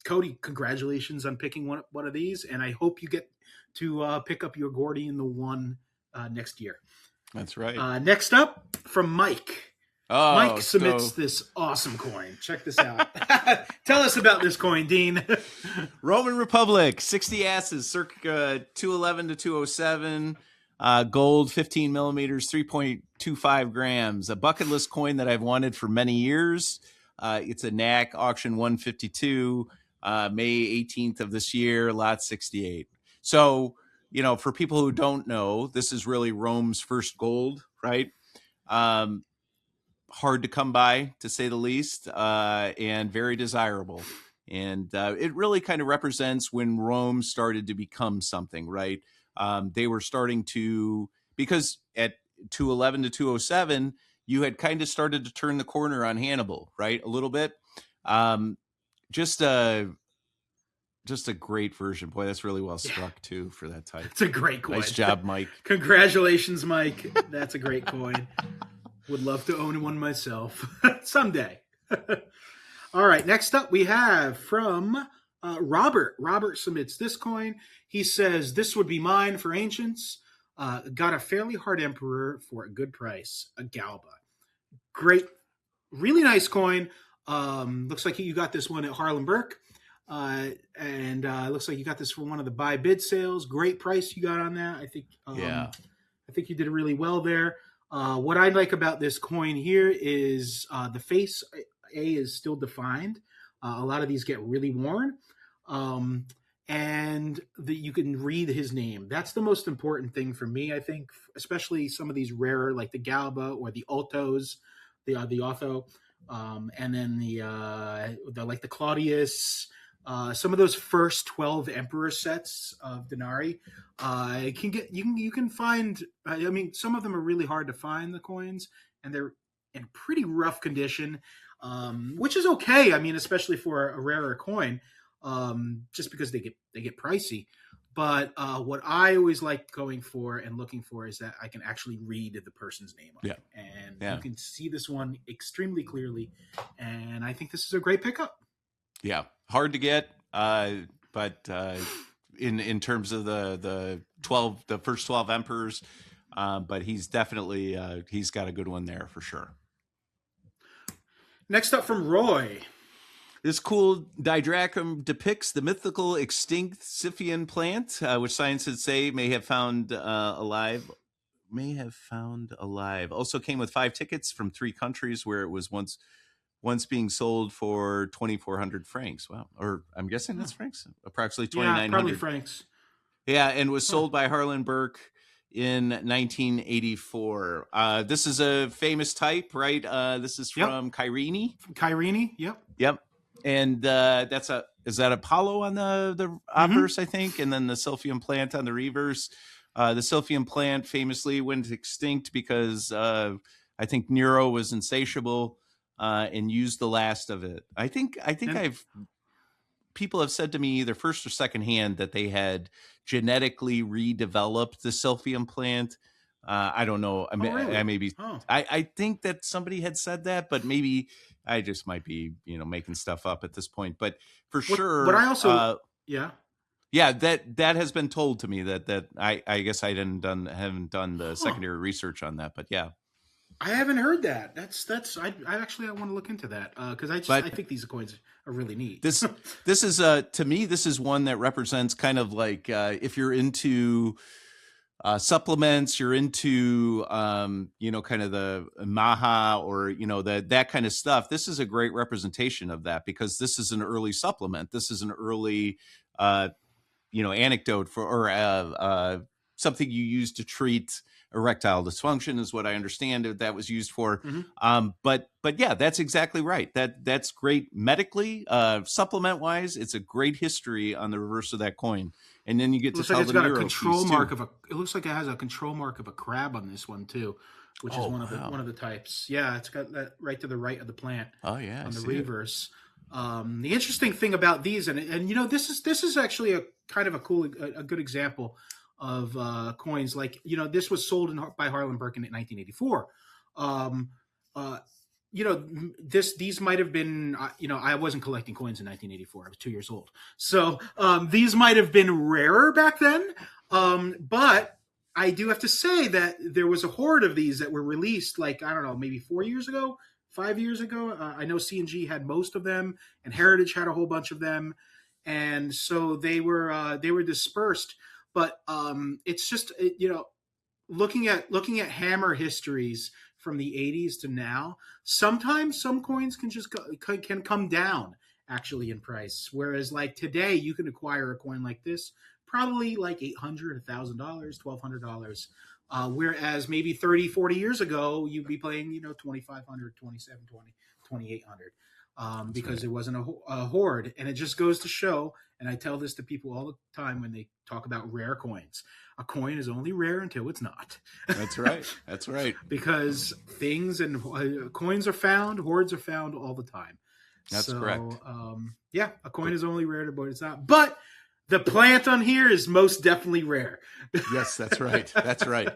Cody, congratulations on picking one of these, and I hope you get to pick up your Gordy in the one next year. that's right. Next up from Mike. Mike Oh, submits so this awesome coin. Check this out. Tell us about this coin, Dean. Roman Republic, 60 asses, circa 211 to 207. Gold, 15 millimeters, 3.25 grams. A bucket list coin that I've wanted for many years. It's a NAC auction 152, May 18th of this year, lot 68. So, for people who don't know, this is really Rome's first gold, right? Hard to come by, to say the least, and very desirable. And it really kind of represents when Rome started to become something, right? They were starting to, because at 211 to 207, you had kind of started to turn the corner on Hannibal, right? A little bit. Um, just a great version. Boy, that's really well struck too for that type. It's a great coin. Nice job, Mike. Congratulations, Mike. That's a great coin. Would love to own one myself someday. All right. Next up, we have from Robert. Robert submits this coin. He says, "This would be mine for ancients. Got a fairly hard emperor for a good price. A Galba. Great. Really nice coin. Looks like you got this one at Harlan Burke. And looks like you got this for one of the buy bid sales. Great price you got on that. I think. Yeah. I think you did really well there. What I like about this coin here is the face A is still defined. A lot of these get really worn. And that you can read his name. That's the most important thing for me, I think, especially some of these rarer, like the Galba or the Altos, the Otho, and then the like the Claudius. Some of those first 12 emperor sets of Denari you can find. I mean, some of them are really hard to find, the coins, and they're in pretty rough condition, which is okay. I mean, especially for a rarer coin, just because they get pricey. But what I always like going for and looking for is that I can actually read the person's name on it, and you can see this one extremely clearly. And I think this is a great pickup. Yeah, hard to get, but in terms of the first 12 emperors, but he's definitely he's got a good one there for sure. Next up from Roy. This cool didrachum depicts the mythical extinct Scythian plant, which scientists say may have found alive. Also came with 5 tickets from 3 countries where it was once being sold for 2,400 francs. Wow. Or I'm guessing that's francs, approximately 2,900. Yeah, probably francs. Yeah, and was sold by Harlan Burke in 1984. This is a famous type, right? This is from Kyrene. Kyrene, yep. Yep. And is that Apollo on the obverse, I think, and then the Sylphium plant on the reverse. The Sylphium plant famously went extinct because I think Nero was insatiable and used the last of it. I think people have said to me either first or second hand that they had genetically redeveloped the Sylphium plant. I don't know. Really? I think that somebody had said that, but maybe I just might be, making stuff up at this point. But for sure, but I also, that has been told to me that I guess I haven't done the secondary research on that, but yeah. I haven't heard that. I want to look into that because I think these coins are really neat. This is to me, this is one that represents kind of like if you're into supplements, you're into kind of the maha or that kind of stuff. This is a great representation of that because this is an early supplement. This is an early anecdote for or something you use to treat erectile dysfunction is what I understand that was used for. Mm-hmm. But yeah, that's exactly right. That's great medically, supplement wise. It's a great history on the reverse of that coin, and then you get It to looks like tell it's the got a neuro control piece mark too. of a. It looks like it has a control mark of a crab on this one too, which is Oh one of wow. the types. Yeah, it's got that right to the right of the plant Oh yeah, I on the see it. reverse. The interesting thing about these, and this is actually a kind of a cool, a good example of coins. Like this was sold by Harlan Birkin in 1984. Um, uh, these might have been I wasn't collecting coins in 1984. I was 2 years old, so these might have been rarer back then. But I do have to say that there was a horde of these that were released, like, I don't know, maybe 4 years ago, 5 years ago. I know C&G had most of them, and Heritage had a whole bunch of them, and so they were dispersed. But it's just looking at hammer histories from the 80s to now, sometimes some coins can come down actually in price, whereas like today you can acquire a coin like this probably like $800, $1,000, $1,200, whereas maybe 30, 40 years ago you'd be playing 2,500, 2,720, 2,800, That's because right. there wasn't a horde. And it just goes to show, and I tell this to people all the time when they talk about rare coins, a coin is only rare until it's not. That's right. That's right. Because things and coins are found, hordes are found all the time. That's correct. So yeah, a coin is only rare to it's not. But the plant on here is most definitely rare. Yes, that's right. That's right.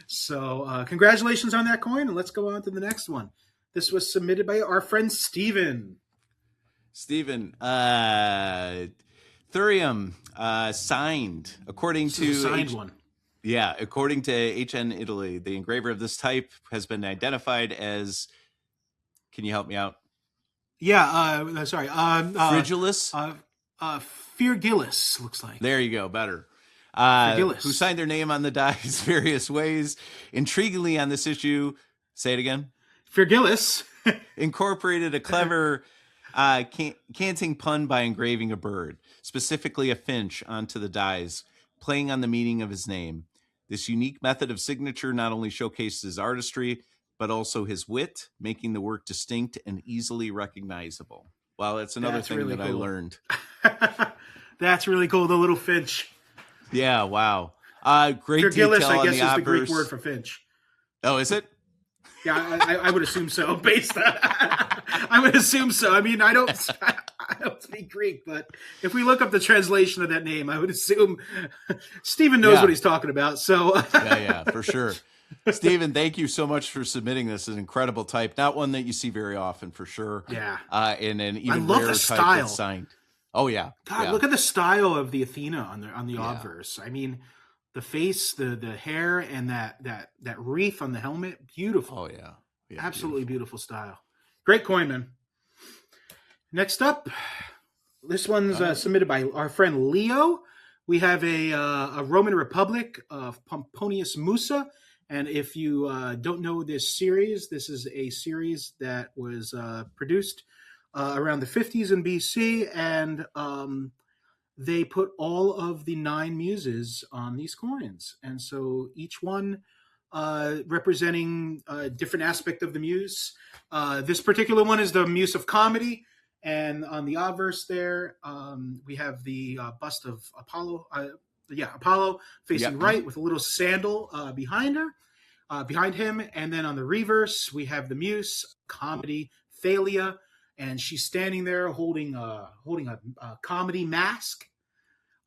So congratulations on that coin, and let's go on to the next one. This was submitted by our friend Steven. Stephen, Thurium, signed according This is a to signed one. Yeah, according to HN Italy, the engraver of this type has been identified as. Can you help me out? Yeah, sorry. Frigilus. Feargillis looks like. There you go. Better. Feargillis. Who signed their name on the dies various ways. Intriguingly, on this issue, say it again. Feargillis Incorporated a clever canting pun by engraving a bird, specifically a finch, onto the dies, playing on the meaning of his name. This unique method of signature not only showcased his artistry, but also his wit, making the work distinct and easily recognizable. Well, that's another That's thing really that I cool. learned. That's really cool. The little finch. Yeah, wow. Great Feargillis, detail I on guess, the is the Greek obverse. word for finch. Oh, is it? Yeah, I would assume so. Based on, I would assume so. I mean, I don't speak Greek, but if we look up the translation of that name, I would assume Stephen knows what he's talking about. So yeah, for sure. Stephen, thank you so much for submitting this. It's an incredible type, not one that you see very often, for sure. Yeah, and an even love rarer the type style. that's signed. Oh yeah, God, yeah. look at the style of the Athena on the Yeah. obverse. I mean, the face, the hair, and that wreath on the helmet, beautiful. Oh yeah, Absolutely beautiful style. Great coin, man. Next up, this one's submitted by our friend Leo. We have a Roman Republic of Pomponius Musa. And if you don't know this series, this is a series that was produced around the 50s in BC. And they put all of the 9 muses on these coins. And so each one representing a different aspect of the muse. This particular one is the muse of comedy. And on the obverse there, we have the bust of Apollo. Apollo facing right with a little sandal behind him. And then on the reverse, we have the muse, comedy, Thalia, and she's standing there holding a comedy mask,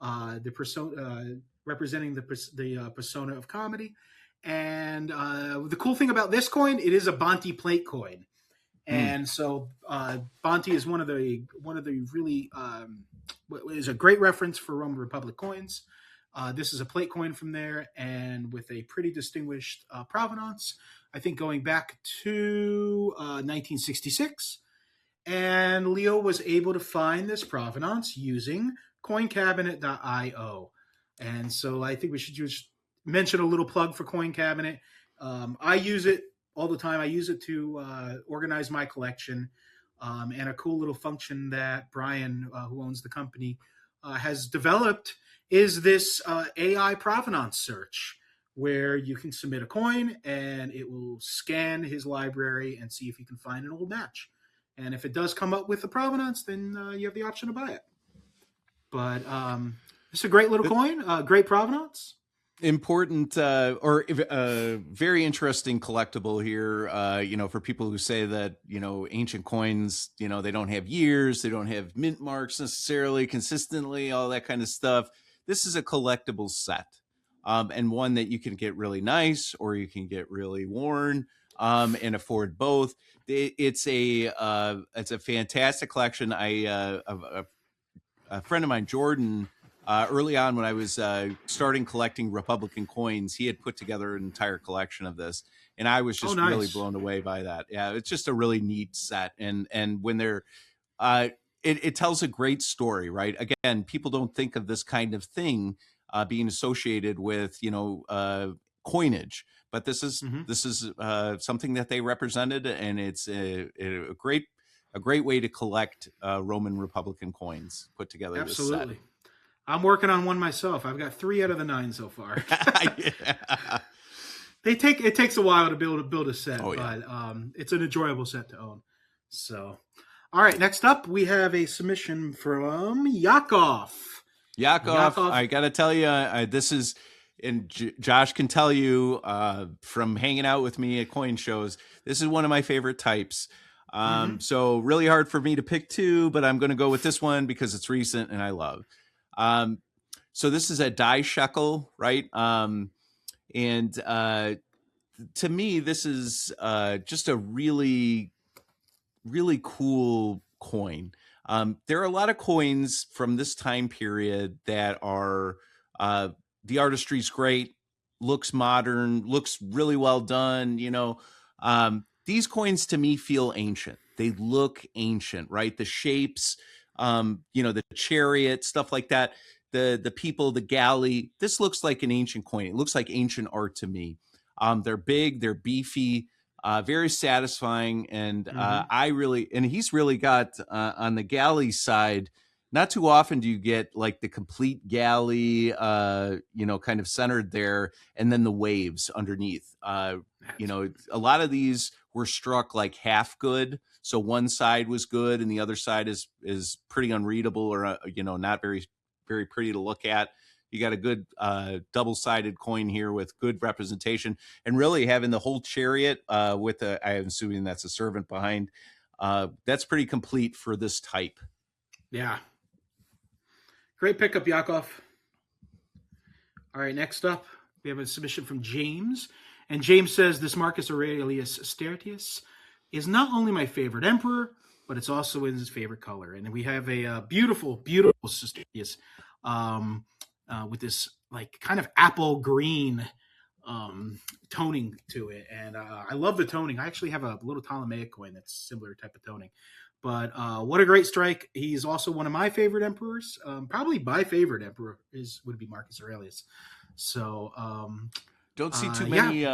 the persona representing the persona of comedy. And the cool thing about this coin, it is a Bonte plate coin. And so Bonte is one of the really is a great reference for Roman Republic coins. This is a plate coin from there, and with a pretty distinguished provenance. I think going back to 1966, and Leo was able to find this provenance using CoinCabinet.io. And so I think we should just mention a little plug for Coin Cabinet. I use it all the time. I use it to organize my collection. And a cool little function that Brian, who owns the company, has developed is this AI provenance search, where you can submit a coin and it will scan his library and see if you can find an old match. And if it does come up with the provenance, then you have the option to buy it. But it's a great little coin, great provenance. Important or very interesting collectible here. For people who say that ancient coins, they don't have years, they don't have mint marks necessarily consistently, all that kind of stuff. This is a collectible set, and one that you can get really nice or you can get really worn, and afford both. It's a fantastic collection. A friend of mine, Jordan, early on when I was starting collecting Republican coins, he had put together an entire collection of this, and I was just really blown away by that. Yeah, it's just a really neat set, and when they're, it tells a great story, right? Again, people don't think of this kind of thing being associated with coinage, but this is something that they represented, and it's a great way to collect Roman Republican coins put together. Absolutely. This set. I'm working on one myself. I've got 3 out of the 9 so far. Yeah. It takes a while to build a set, but it's an enjoyable set to own. So, all right, next up we have a submission from Yakov. Yakov, I got to tell you, this is, and Josh can tell you from hanging out with me at coin shows, this is one of my favorite types. So really hard for me to pick 2, but I'm going to go with this one because it's recent and I love. So this is a die shekel, right? And to me, this is just a really, really cool coin. There are a lot of coins from this time period that are the artistry's great, looks modern, looks really well done. These coins to me feel ancient. They look ancient, right? The shapes, the chariot, stuff like that. The people, the galley. This looks like an ancient coin. It looks like ancient art to me. They're big, they're beefy, very satisfying, and he's really got on the galley side. Not too often do you get like the complete galley, kind of centered there, and then the waves underneath. A lot of these were struck like half good, so one side was good and the other side is pretty unreadable or not very, very pretty to look at. You got a good double-sided coin here with good representation, and really having the whole chariot with I'm assuming that's a servant behind. That's pretty complete for this type. Yeah. Great pickup, Yakov. All right, next up, we have a submission from James. And James says, this Marcus Aurelius Astertius is not only my favorite emperor, but it's also his favorite color. And we have a beautiful, beautiful Astertius with this like kind of apple green toning to it. And I love the toning. I actually have a little Ptolemaic coin that's similar type of toning. But what a great strike. He's also one of my favorite emperors. Probably my favorite emperor would be Marcus Aurelius. So don't see too many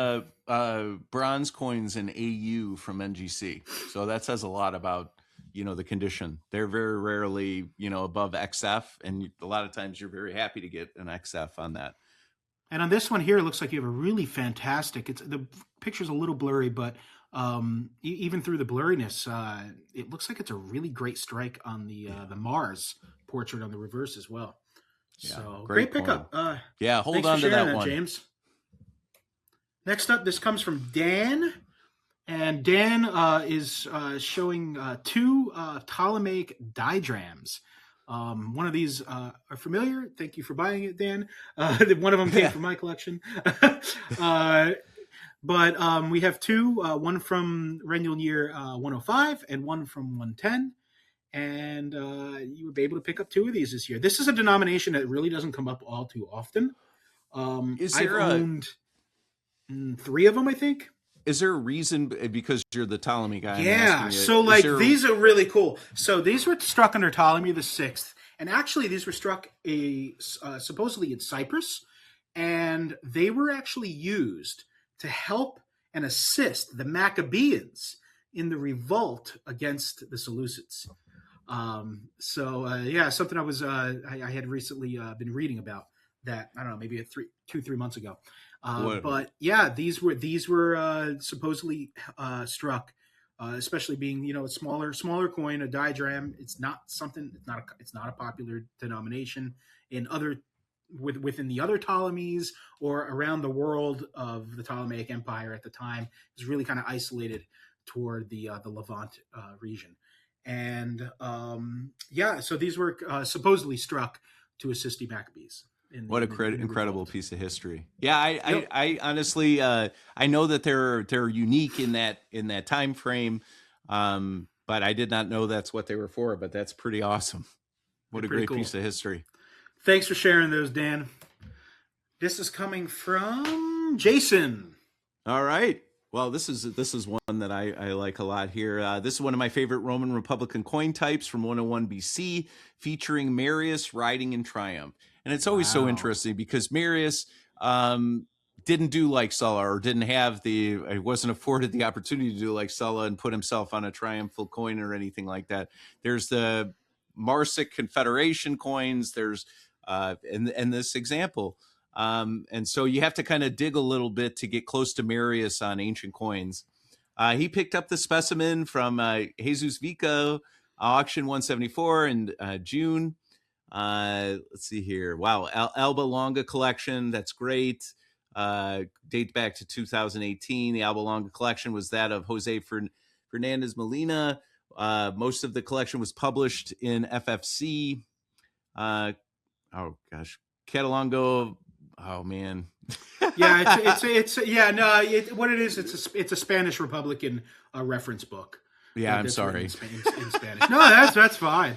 bronze coins in AU from NGC. So that says a lot about, the condition. They're very rarely, above XF. And a lot of times you're very happy to get an XF on that. And on this one here, it looks like you have a really fantastic, the picture's a little blurry, but even through the blurriness, it looks like it's a really great strike on the Mars portrait on the reverse as well. Yeah, so great pickup. Hold on to that one, James. Next up, this comes from Dan, and Dan is showing 2 Ptolemaic diadrams. One of these are familiar. Thank you for buying it, Dan. One of them came from my collection. But we have 2, one from Rennial year 105 and one from 110. And you were able to pick up 2 of these this year. This is a denomination that really doesn't come up all too often. I've owned 3 of them, I think. Is there a reason? Because you're the Ptolemy guy. Yeah, so these are really cool. So these were struck under Ptolemy the Sixth, and actually these were struck supposedly in Cyprus, and they were actually used to help and assist the Maccabeans in the revolt against the Seleucids. Something I had recently been reading about that. I don't know, maybe 2-3 months ago. What? But yeah, these were supposedly struck, especially being a smaller coin, a diagram. It's not something. It's not a popular denomination in within the other Ptolemies or around the world of the Ptolemaic Empire at the time. It was really kind of isolated toward the Levant region, and yeah, so these were supposedly struck to assist the Maccabees. What a In the incredible revolt. piece of history. Yeah, Yep. I honestly, I know that they're unique in that time frame, but I did not know that's what they were for. But that's pretty awesome. They're What a pretty great cool. piece of history. Thanks for sharing those, Dan. This is coming from Jason. All right. Well, this is one that I like a lot here. This is one of my favorite Roman Republican coin types from 101 BC, featuring Marius riding in triumph. And it's always so Wow. interesting because Marius didn't do like Sulla, or didn't have it wasn't afforded the opportunity to do like Sulla and put himself on a triumphal coin or anything like that. There's the Marsic Confederation coins. There's and this example. And so you have to kind of dig a little bit to get close to Marius on ancient coins. He picked up the specimen from Jesus Vico, auction 174 in June. Let's see here. Wow, Alba Longa collection. That's great. Dates back to 2018. The Alba Longa collection was that of Jose Fernandez Molina. Most of the collection was published in FFC. Oh gosh, Catalongo. Oh man. Yeah, it's yeah, no, what it is, it's a Spanish Republican reference book. Yeah, I'm That's sorry. in Spanish. No, that's fine.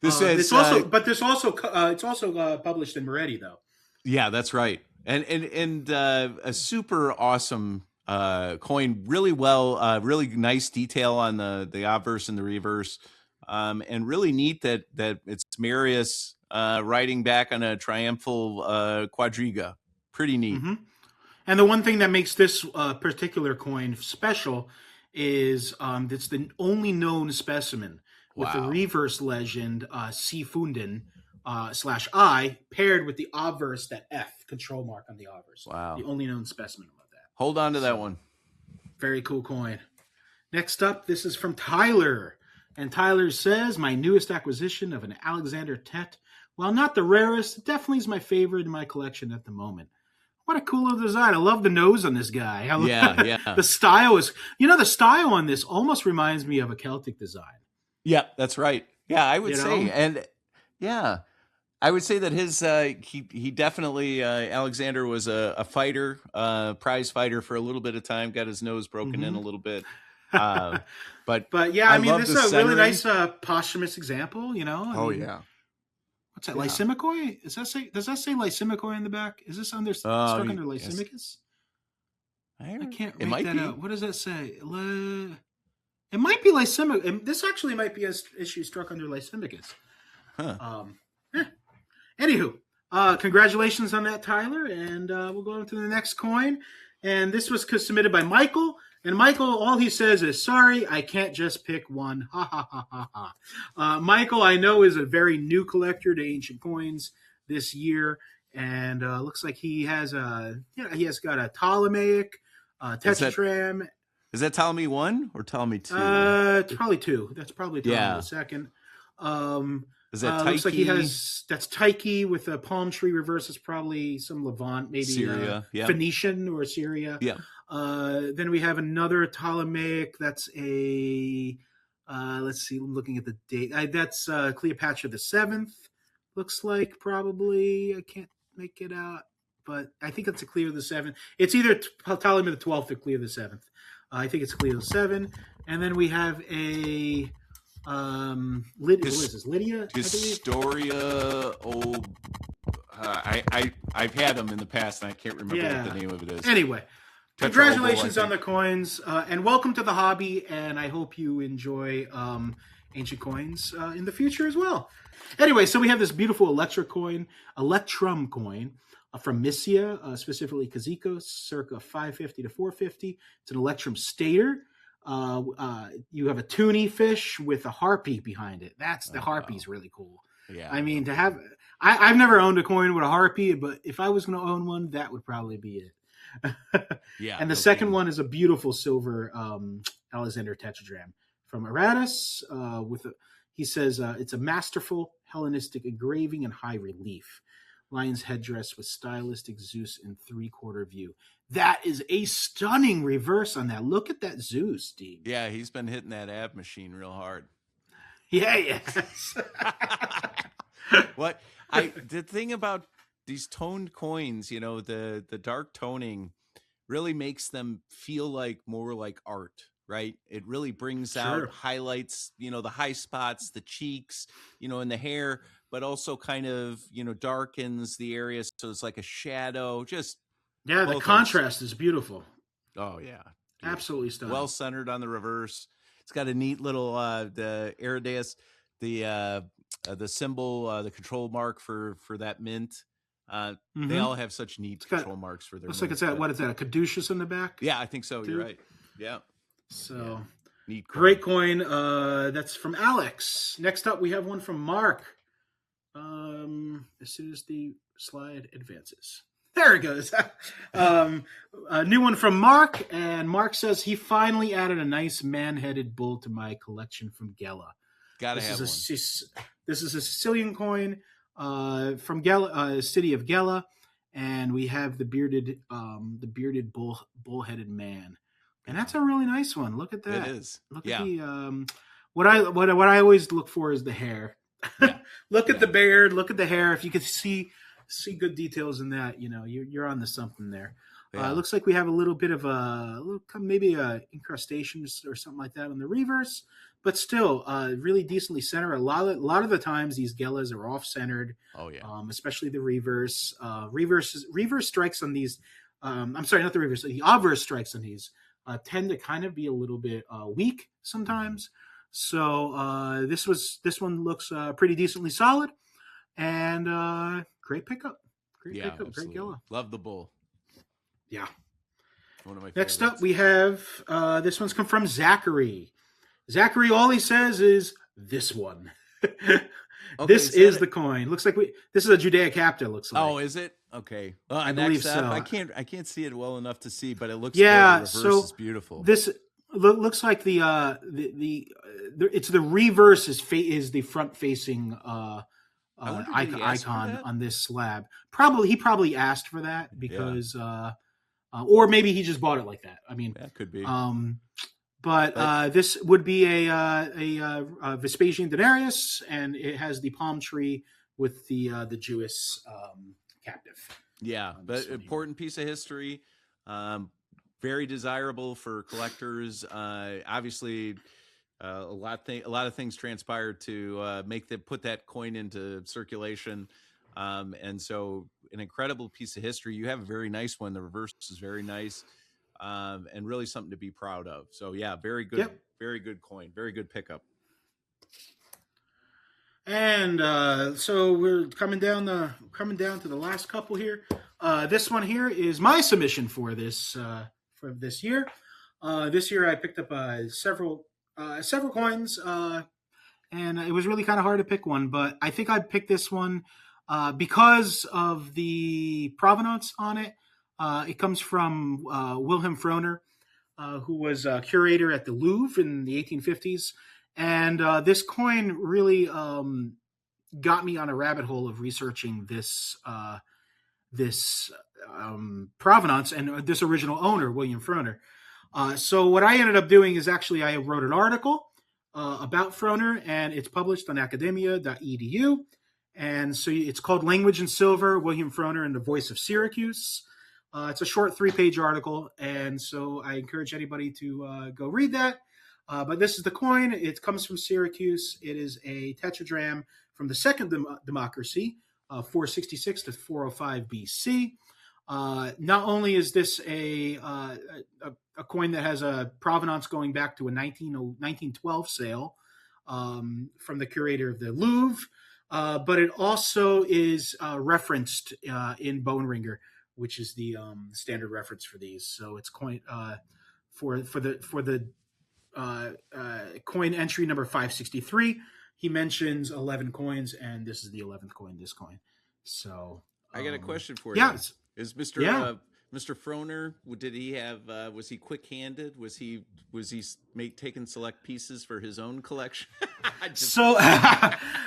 This is It's also published in Moretti though. yeah, that's right. And a super awesome coin, really really nice detail on the obverse and the reverse. And really neat that it's Marius riding back on a triumphal quadriga. Pretty neat. Mm-hmm. And the one thing that makes this particular coin special is it's the only known specimen with the Wow. reverse legend C Funden / I paired with the obverse, that F control mark on the obverse. Wow. The only known specimen of that. Hold on to that one. Very cool coin. Next up, this is from Tyler. And Tyler says, my newest acquisition of an Alexander Tet, while not the rarest, it definitely is my favorite in my collection at the moment. What a cool little design. I love the nose on this guy. Yeah. The style is, the style on this almost reminds me of a Celtic design. Yeah, that's right. Yeah, I would say. know? And yeah, I would say that his he definitely Alexander was a fighter, prize fighter for a little bit of time. Got his nose broken in a little bit, but yeah, I mean, love this the is a really centering. nice posthumous example. I mean, Yeah. what's that? Yeah. Lysimachoi? Does that say Lysimachoi in the back? Is this stuck under Lysimachus? I can't make that out. What does that say? It might be Lysimachus. This actually might be an issue struck under Lysimachus. Huh. Anywho, congratulations on that, Tyler. And we'll go on to the next coin. And this was submitted by Michael. And Michael, all he says is, sorry, I can't just pick one. Ha, ha, ha, ha, ha. Michael, I know, is a very new collector to ancient coins this year. And looks like he has got a Ptolemaic tetratram. Is that Ptolemy 1 or Ptolemy 2? It's probably 2. That's probably Ptolemy II. Is that Tyche? Looks like that's Tyche with a palm tree reverse. It's probably some Levant, maybe Syria, Phoenician or Syria. Yeah. Then we have another Ptolemaic. That's a let's see. I'm looking at the date. That's Cleopatra the 7th. Looks like probably. I can't make it out, but I think it's a Cleo the 7th. It's either Ptolemy the 12th or Cleo the 7th. I think it's Cleo the 7. And then we have a what is this? Lydia? Historia old. I've had them in the past, and I can't remember what the name of it is. Anyway, congratulations on the coins, and welcome to the hobby. And I hope you enjoy ancient coins in the future as well. Anyway, so we have this beautiful Electrum coin from Mysia, specifically Kazikos, circa 550 to 450. It's an Electrum stater. You have a toonie fish with a harpy behind it. The harpy's really cool. Yeah. I mean, I've never owned a coin with a harpy, but if I was going to own one, that would probably be it. Yeah, And the no second kidding. one is a beautiful silver Alexander tetradrachm from Aratus. He says it's a masterful Hellenistic engraving in high relief. Lion's headdress with stylistic Zeus in three-quarter view. That is a stunning reverse on that. Look at that Zeus, Dean. Yeah, he's been hitting that ab machine real hard. Yeah, yes. What the thing about these toned coins, the dark toning really makes them feel like more like art, right? It really brings out, Sure. highlights, the high spots, the cheeks, in the hair, but also kind of, darkens the area so it's like a shadow. Just Yeah, the both are contrast is beautiful. oh yeah, beautiful. Absolutely Well stunning. centered on the reverse. It's got a neat little the Irideus, the symbol, the control mark for that mint. They Mm-hmm. all have such neat It's got control marks for their looks like it's mints, at but what is that? A caduceus in the back yeah, I think so. You're too. right. Yeah, yeah, So neat coin. great coin. That's from Alex. Next up, we have one from Mark. As soon as the slide advances. There it goes. A new one from Mark, and Mark says he finally added a nice man-headed bull to my collection from Gela. Gotta This have one. this is a Sicilian coin from Gela, city of Gela, and we have the bearded bull-headed man, and that's a really nice one. Look at It that. is. Look at Yeah. the what I always look for is the hair. Yeah. Look at Yeah. the beard. Look at the hair. If you could see good details in that, you're on to something there. Yeah. Looks like we have a little bit of maybe a incrustations or something like that on the reverse, but still really decently centered. A lot of the times these Gelas are off centered. Oh yeah. Especially the reverse. Reverse strikes on these. I'm sorry, not the reverse. The obverse strikes on these tend to kind of be a little bit weak sometimes. So this one looks pretty decently solid, and great pickup. Great Yeah, pickup. Great absolutely. yellow. Love the bull. Yeah. One of my Next favorites. up, we have this one's come from Zachary. Zachary, all he says is this one. This is the coin. Looks like this is a Judea Capta. Looks like. Oh, is it? Okay. Well, I next believe up, so. I can't see it well enough to see, but it looks Yeah. good. The reverse So is beautiful. this looks like it's the reverse is the front facing icon on this slab. He probably asked for that because or maybe he just bought it like that. I mean, that could be. But this would be a Vespasian denarius, and it has the palm tree with the Jewish captive. Yeah, but important piece of history. Very desirable for collectors. Obviously, a lot of things transpired to put that coin into circulation, and so an incredible piece of history. You have a very nice one. The reverse is very nice, and really something to be proud of. So yeah, very good, very good coin, very good pickup. And so we're coming down to the last couple here. This one here is my submission for this year. This year I picked up several coins, and it was really kind of hard to pick one, but I think I picked this one because of the provenance on it. It comes from Wilhelm Frohner, who was a curator at the Louvre in the 1850s. And this coin really got me on a rabbit hole of researching this provenance and this original owner, William Frohner. So what I ended up doing is actually I wrote an article about Frohner, and it's published on academia.edu. And so it's called Language in Silver, William Frohner and the Voice of Syracuse. It's a short 3-page article, and so I encourage anybody to go read that. But this is the coin. It comes from Syracuse. It is a tetradrachm from the Second Democracy, 466 to 405 BC. Not only is this a coin that has a provenance going back to a 1912 sale from the curator of the Louvre, but it also is referenced in Bone Ringer, which is the standard reference for these. So it's coin for the coin entry number 563. He mentions 11 coins, and this is the 11th coin. This coin. So I got a question for you. Is Mr. Mr. Froner, did he have? Was he quick-handed? Was he taking select pieces for his own collection? Just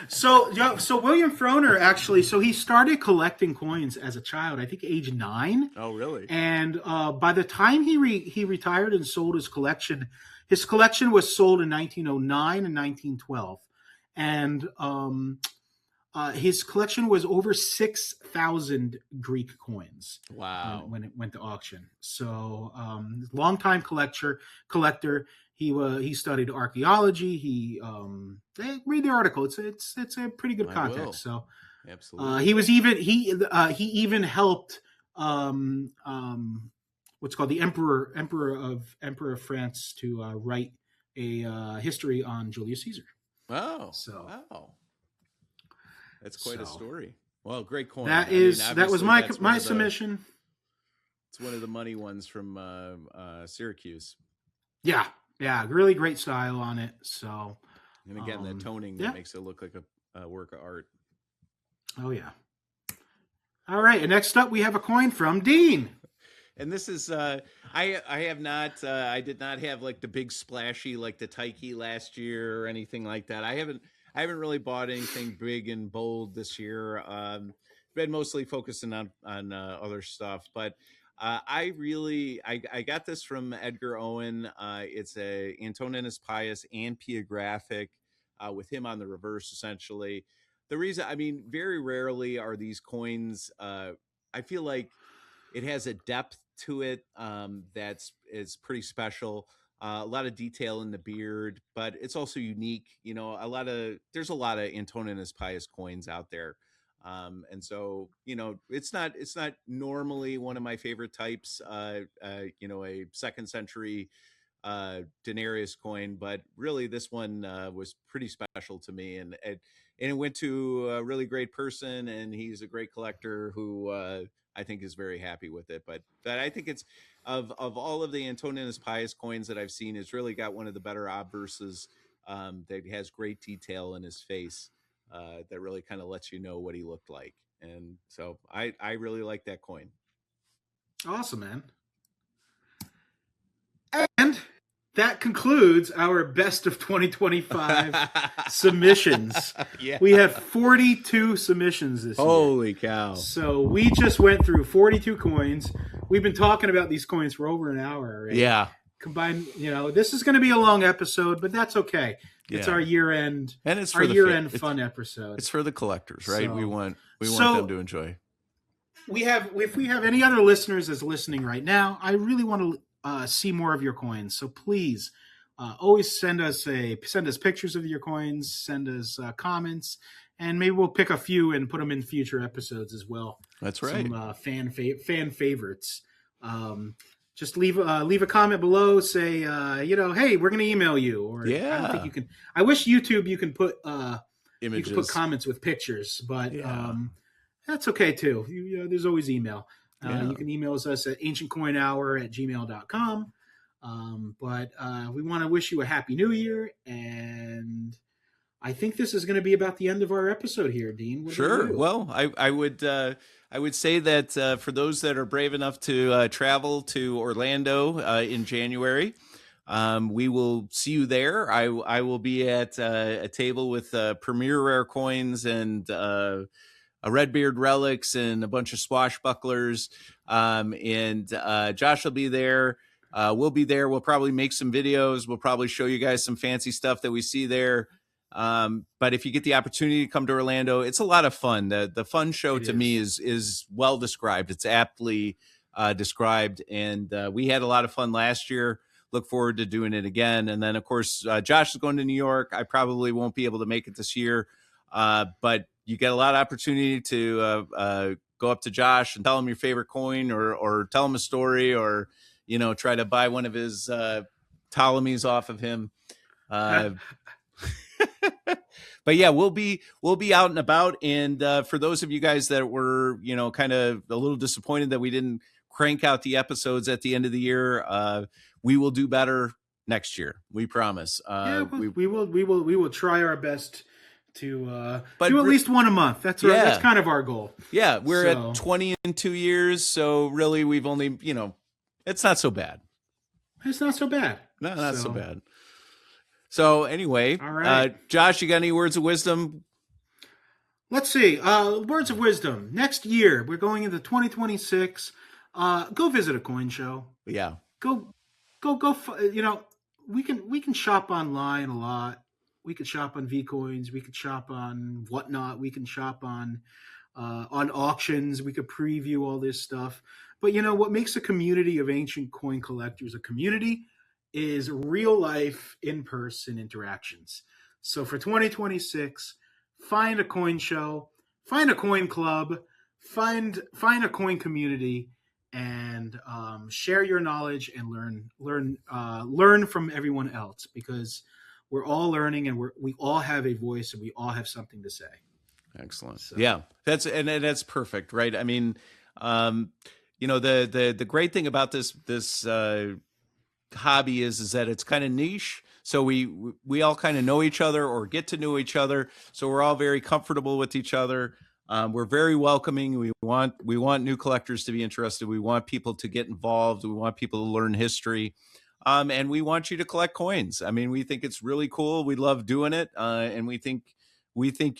So, so William Froner actually, so he started collecting coins as a child, I think age 9. oh, really? And by the time he retired and sold his collection was sold in 1909 and 1912, and his collection was over 6,000 Greek coins Wow. when it went to auction. So, longtime collector. He studied archaeology. Read the article. It's a pretty good context. So, absolutely. he even helped what's called the Emperor of France to write a history on Julius Caesar. Oh, so wow. That's quite a story. Well, great coin. That was my submission. It's one of the money ones from Syracuse. Yeah, really great style on it. So, and again, that toning that makes it look like a work of art. Oh yeah. All right, and next up we have a coin from Dean. And this is I did not have like the big splashy like the Taiki last year or anything like that. I haven't really bought anything big and bold this year. Been mostly focusing on other stuff, but I got this from Edgar Owen. It's a Antoninus Pius Ampiographic with him on the reverse, essentially. The reason, very rarely are these coins. I feel like it has a depth to it is pretty special. A lot of detail in the beard, but it's also unique. There's a lot of Antoninus Pius coins out there. And so, it's not normally one of my favorite types, a second century denarius coin, but really this one was pretty special to me. And it went to a really great person, and he's a great collector who I think is very happy with it. But I think it's of all of the Antoninus Pius coins that I've seen, it's really got one of the better obverses that has great detail in his face that really kind of lets you know what he looked like. And so I really like that coin. Awesome, man. And that concludes our best of 2025 submissions. Yeah. We have 42 submissions this year. Holy cow. So we just went through 42 coins. We've been talking about these coins for over an hour already. Yeah. Combined, this is going to be a long episode, but that's okay. It's our year-end, and it's our year-end fun episode. It's for the collectors, right? So, we want them to enjoy. If we have any other listeners that's listening right now, I really want to see more of your coins. So please, always send us pictures of your coins, send us comments, and maybe we'll pick a few and put them in future episodes as well. That's right. Some fan favorites. Just leave a comment below. Say, hey, we're going to email you. Or I don't think you can. I wish YouTube you can put images. You can put comments with pictures, but that's okay too. There's always email. You can email us at ancientcoinhour@gmail.com. But we want to wish you a happy new year, and I think this is going to be about the end of our episode here, Dean. Sure. Well, I would say that for those that are brave enough to travel to Orlando in January, we will see you there. I will be at a table with Premier Rare Coins and a Redbeard Relics and a bunch of swashbucklers. And Josh will be there. We'll be there. We'll probably make some videos. We'll probably show you guys some fancy stuff that we see there. But if you get the opportunity to come to Orlando, it's a lot of fun. The fun show to me is well described. It's aptly described. And we had a lot of fun last year. Look forward to doing it again. And then, of course, Josh is going to New York. I probably won't be able to make it this year. But you get a lot of opportunity to go up to Josh and tell him your favorite coin or tell him a story or, try to buy one of his Ptolemies off of him. But yeah, we'll be out and about. And for those of you guys that were, kind of a little disappointed that we didn't crank out the episodes at the end of the year, we will do better next year. We promise. We will try our best to But do at least one a month. That's kind of our goal. Yeah, we're at 20 in 2 years, so really we've only, it's not so bad. It's not so bad. No, not so bad. So anyway, all right. Josh, you got any words of wisdom? Let's see. Words of wisdom. Next year, we're going into 2026. Go visit a coin show. Yeah. Go. We can shop online a lot. We could shop on Vcoins. We could shop on whatnot. We can shop on auctions. We could preview all this stuff. But what makes a community of ancient coin collectors a community is real life in-person interactions. So for 2026, find a coin show, find a coin club, find a coin community, and share your knowledge and learn from everyone else, because we're all learning and we all have a voice and we all have something to say. Excellent. So. Yeah, that's perfect, right? I mean, the great thing about this hobby is that it's kind of niche. So we all kind of know each other or get to know each other. So we're all very comfortable with each other. We're very welcoming. We want new collectors to be interested. We want people to get involved. We want people to learn history. And we want you to collect coins. I mean, we think it's really cool. We love doing it. And we think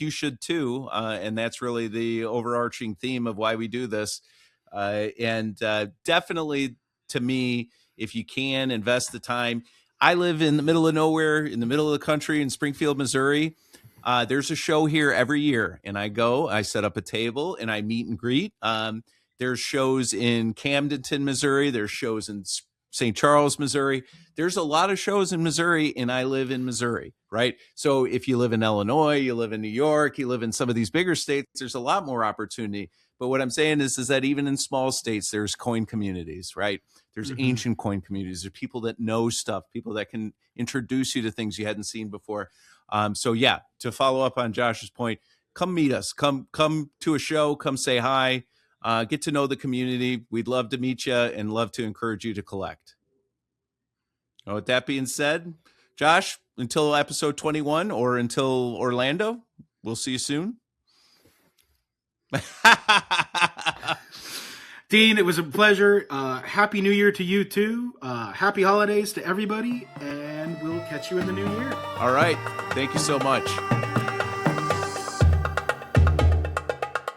you should too. And that's really the overarching theme of why we do this. And definitely, to me, if you can invest the time. I live in the middle of nowhere, in the middle of the country in Springfield, Missouri. There's a show here every year, and I set up a table, and I meet and greet. There's shows in Camdenton, Missouri. There's shows in St. Charles, Missouri. There's a lot of shows in Missouri, and I live in Missouri, right? So if you live in Illinois, you live in New York, you live in some of these bigger states, there's a lot more opportunity. But what I'm saying is that even in small states, there's coin communities, right? There's ancient coin communities. There's people that know stuff, people that can introduce you to things you hadn't seen before. So yeah, to follow up on Josh's point, come meet us. Come to a show. Come say hi. Get to know the community. We'd love to meet you and love to encourage you to collect. Well, with that being said, Josh, until episode 21 or until Orlando, we'll see you soon. Dean, it was a pleasure. Happy New Year to you too. Happy holidays to everybody, and we'll catch you in the new year. All right. Thank you so much.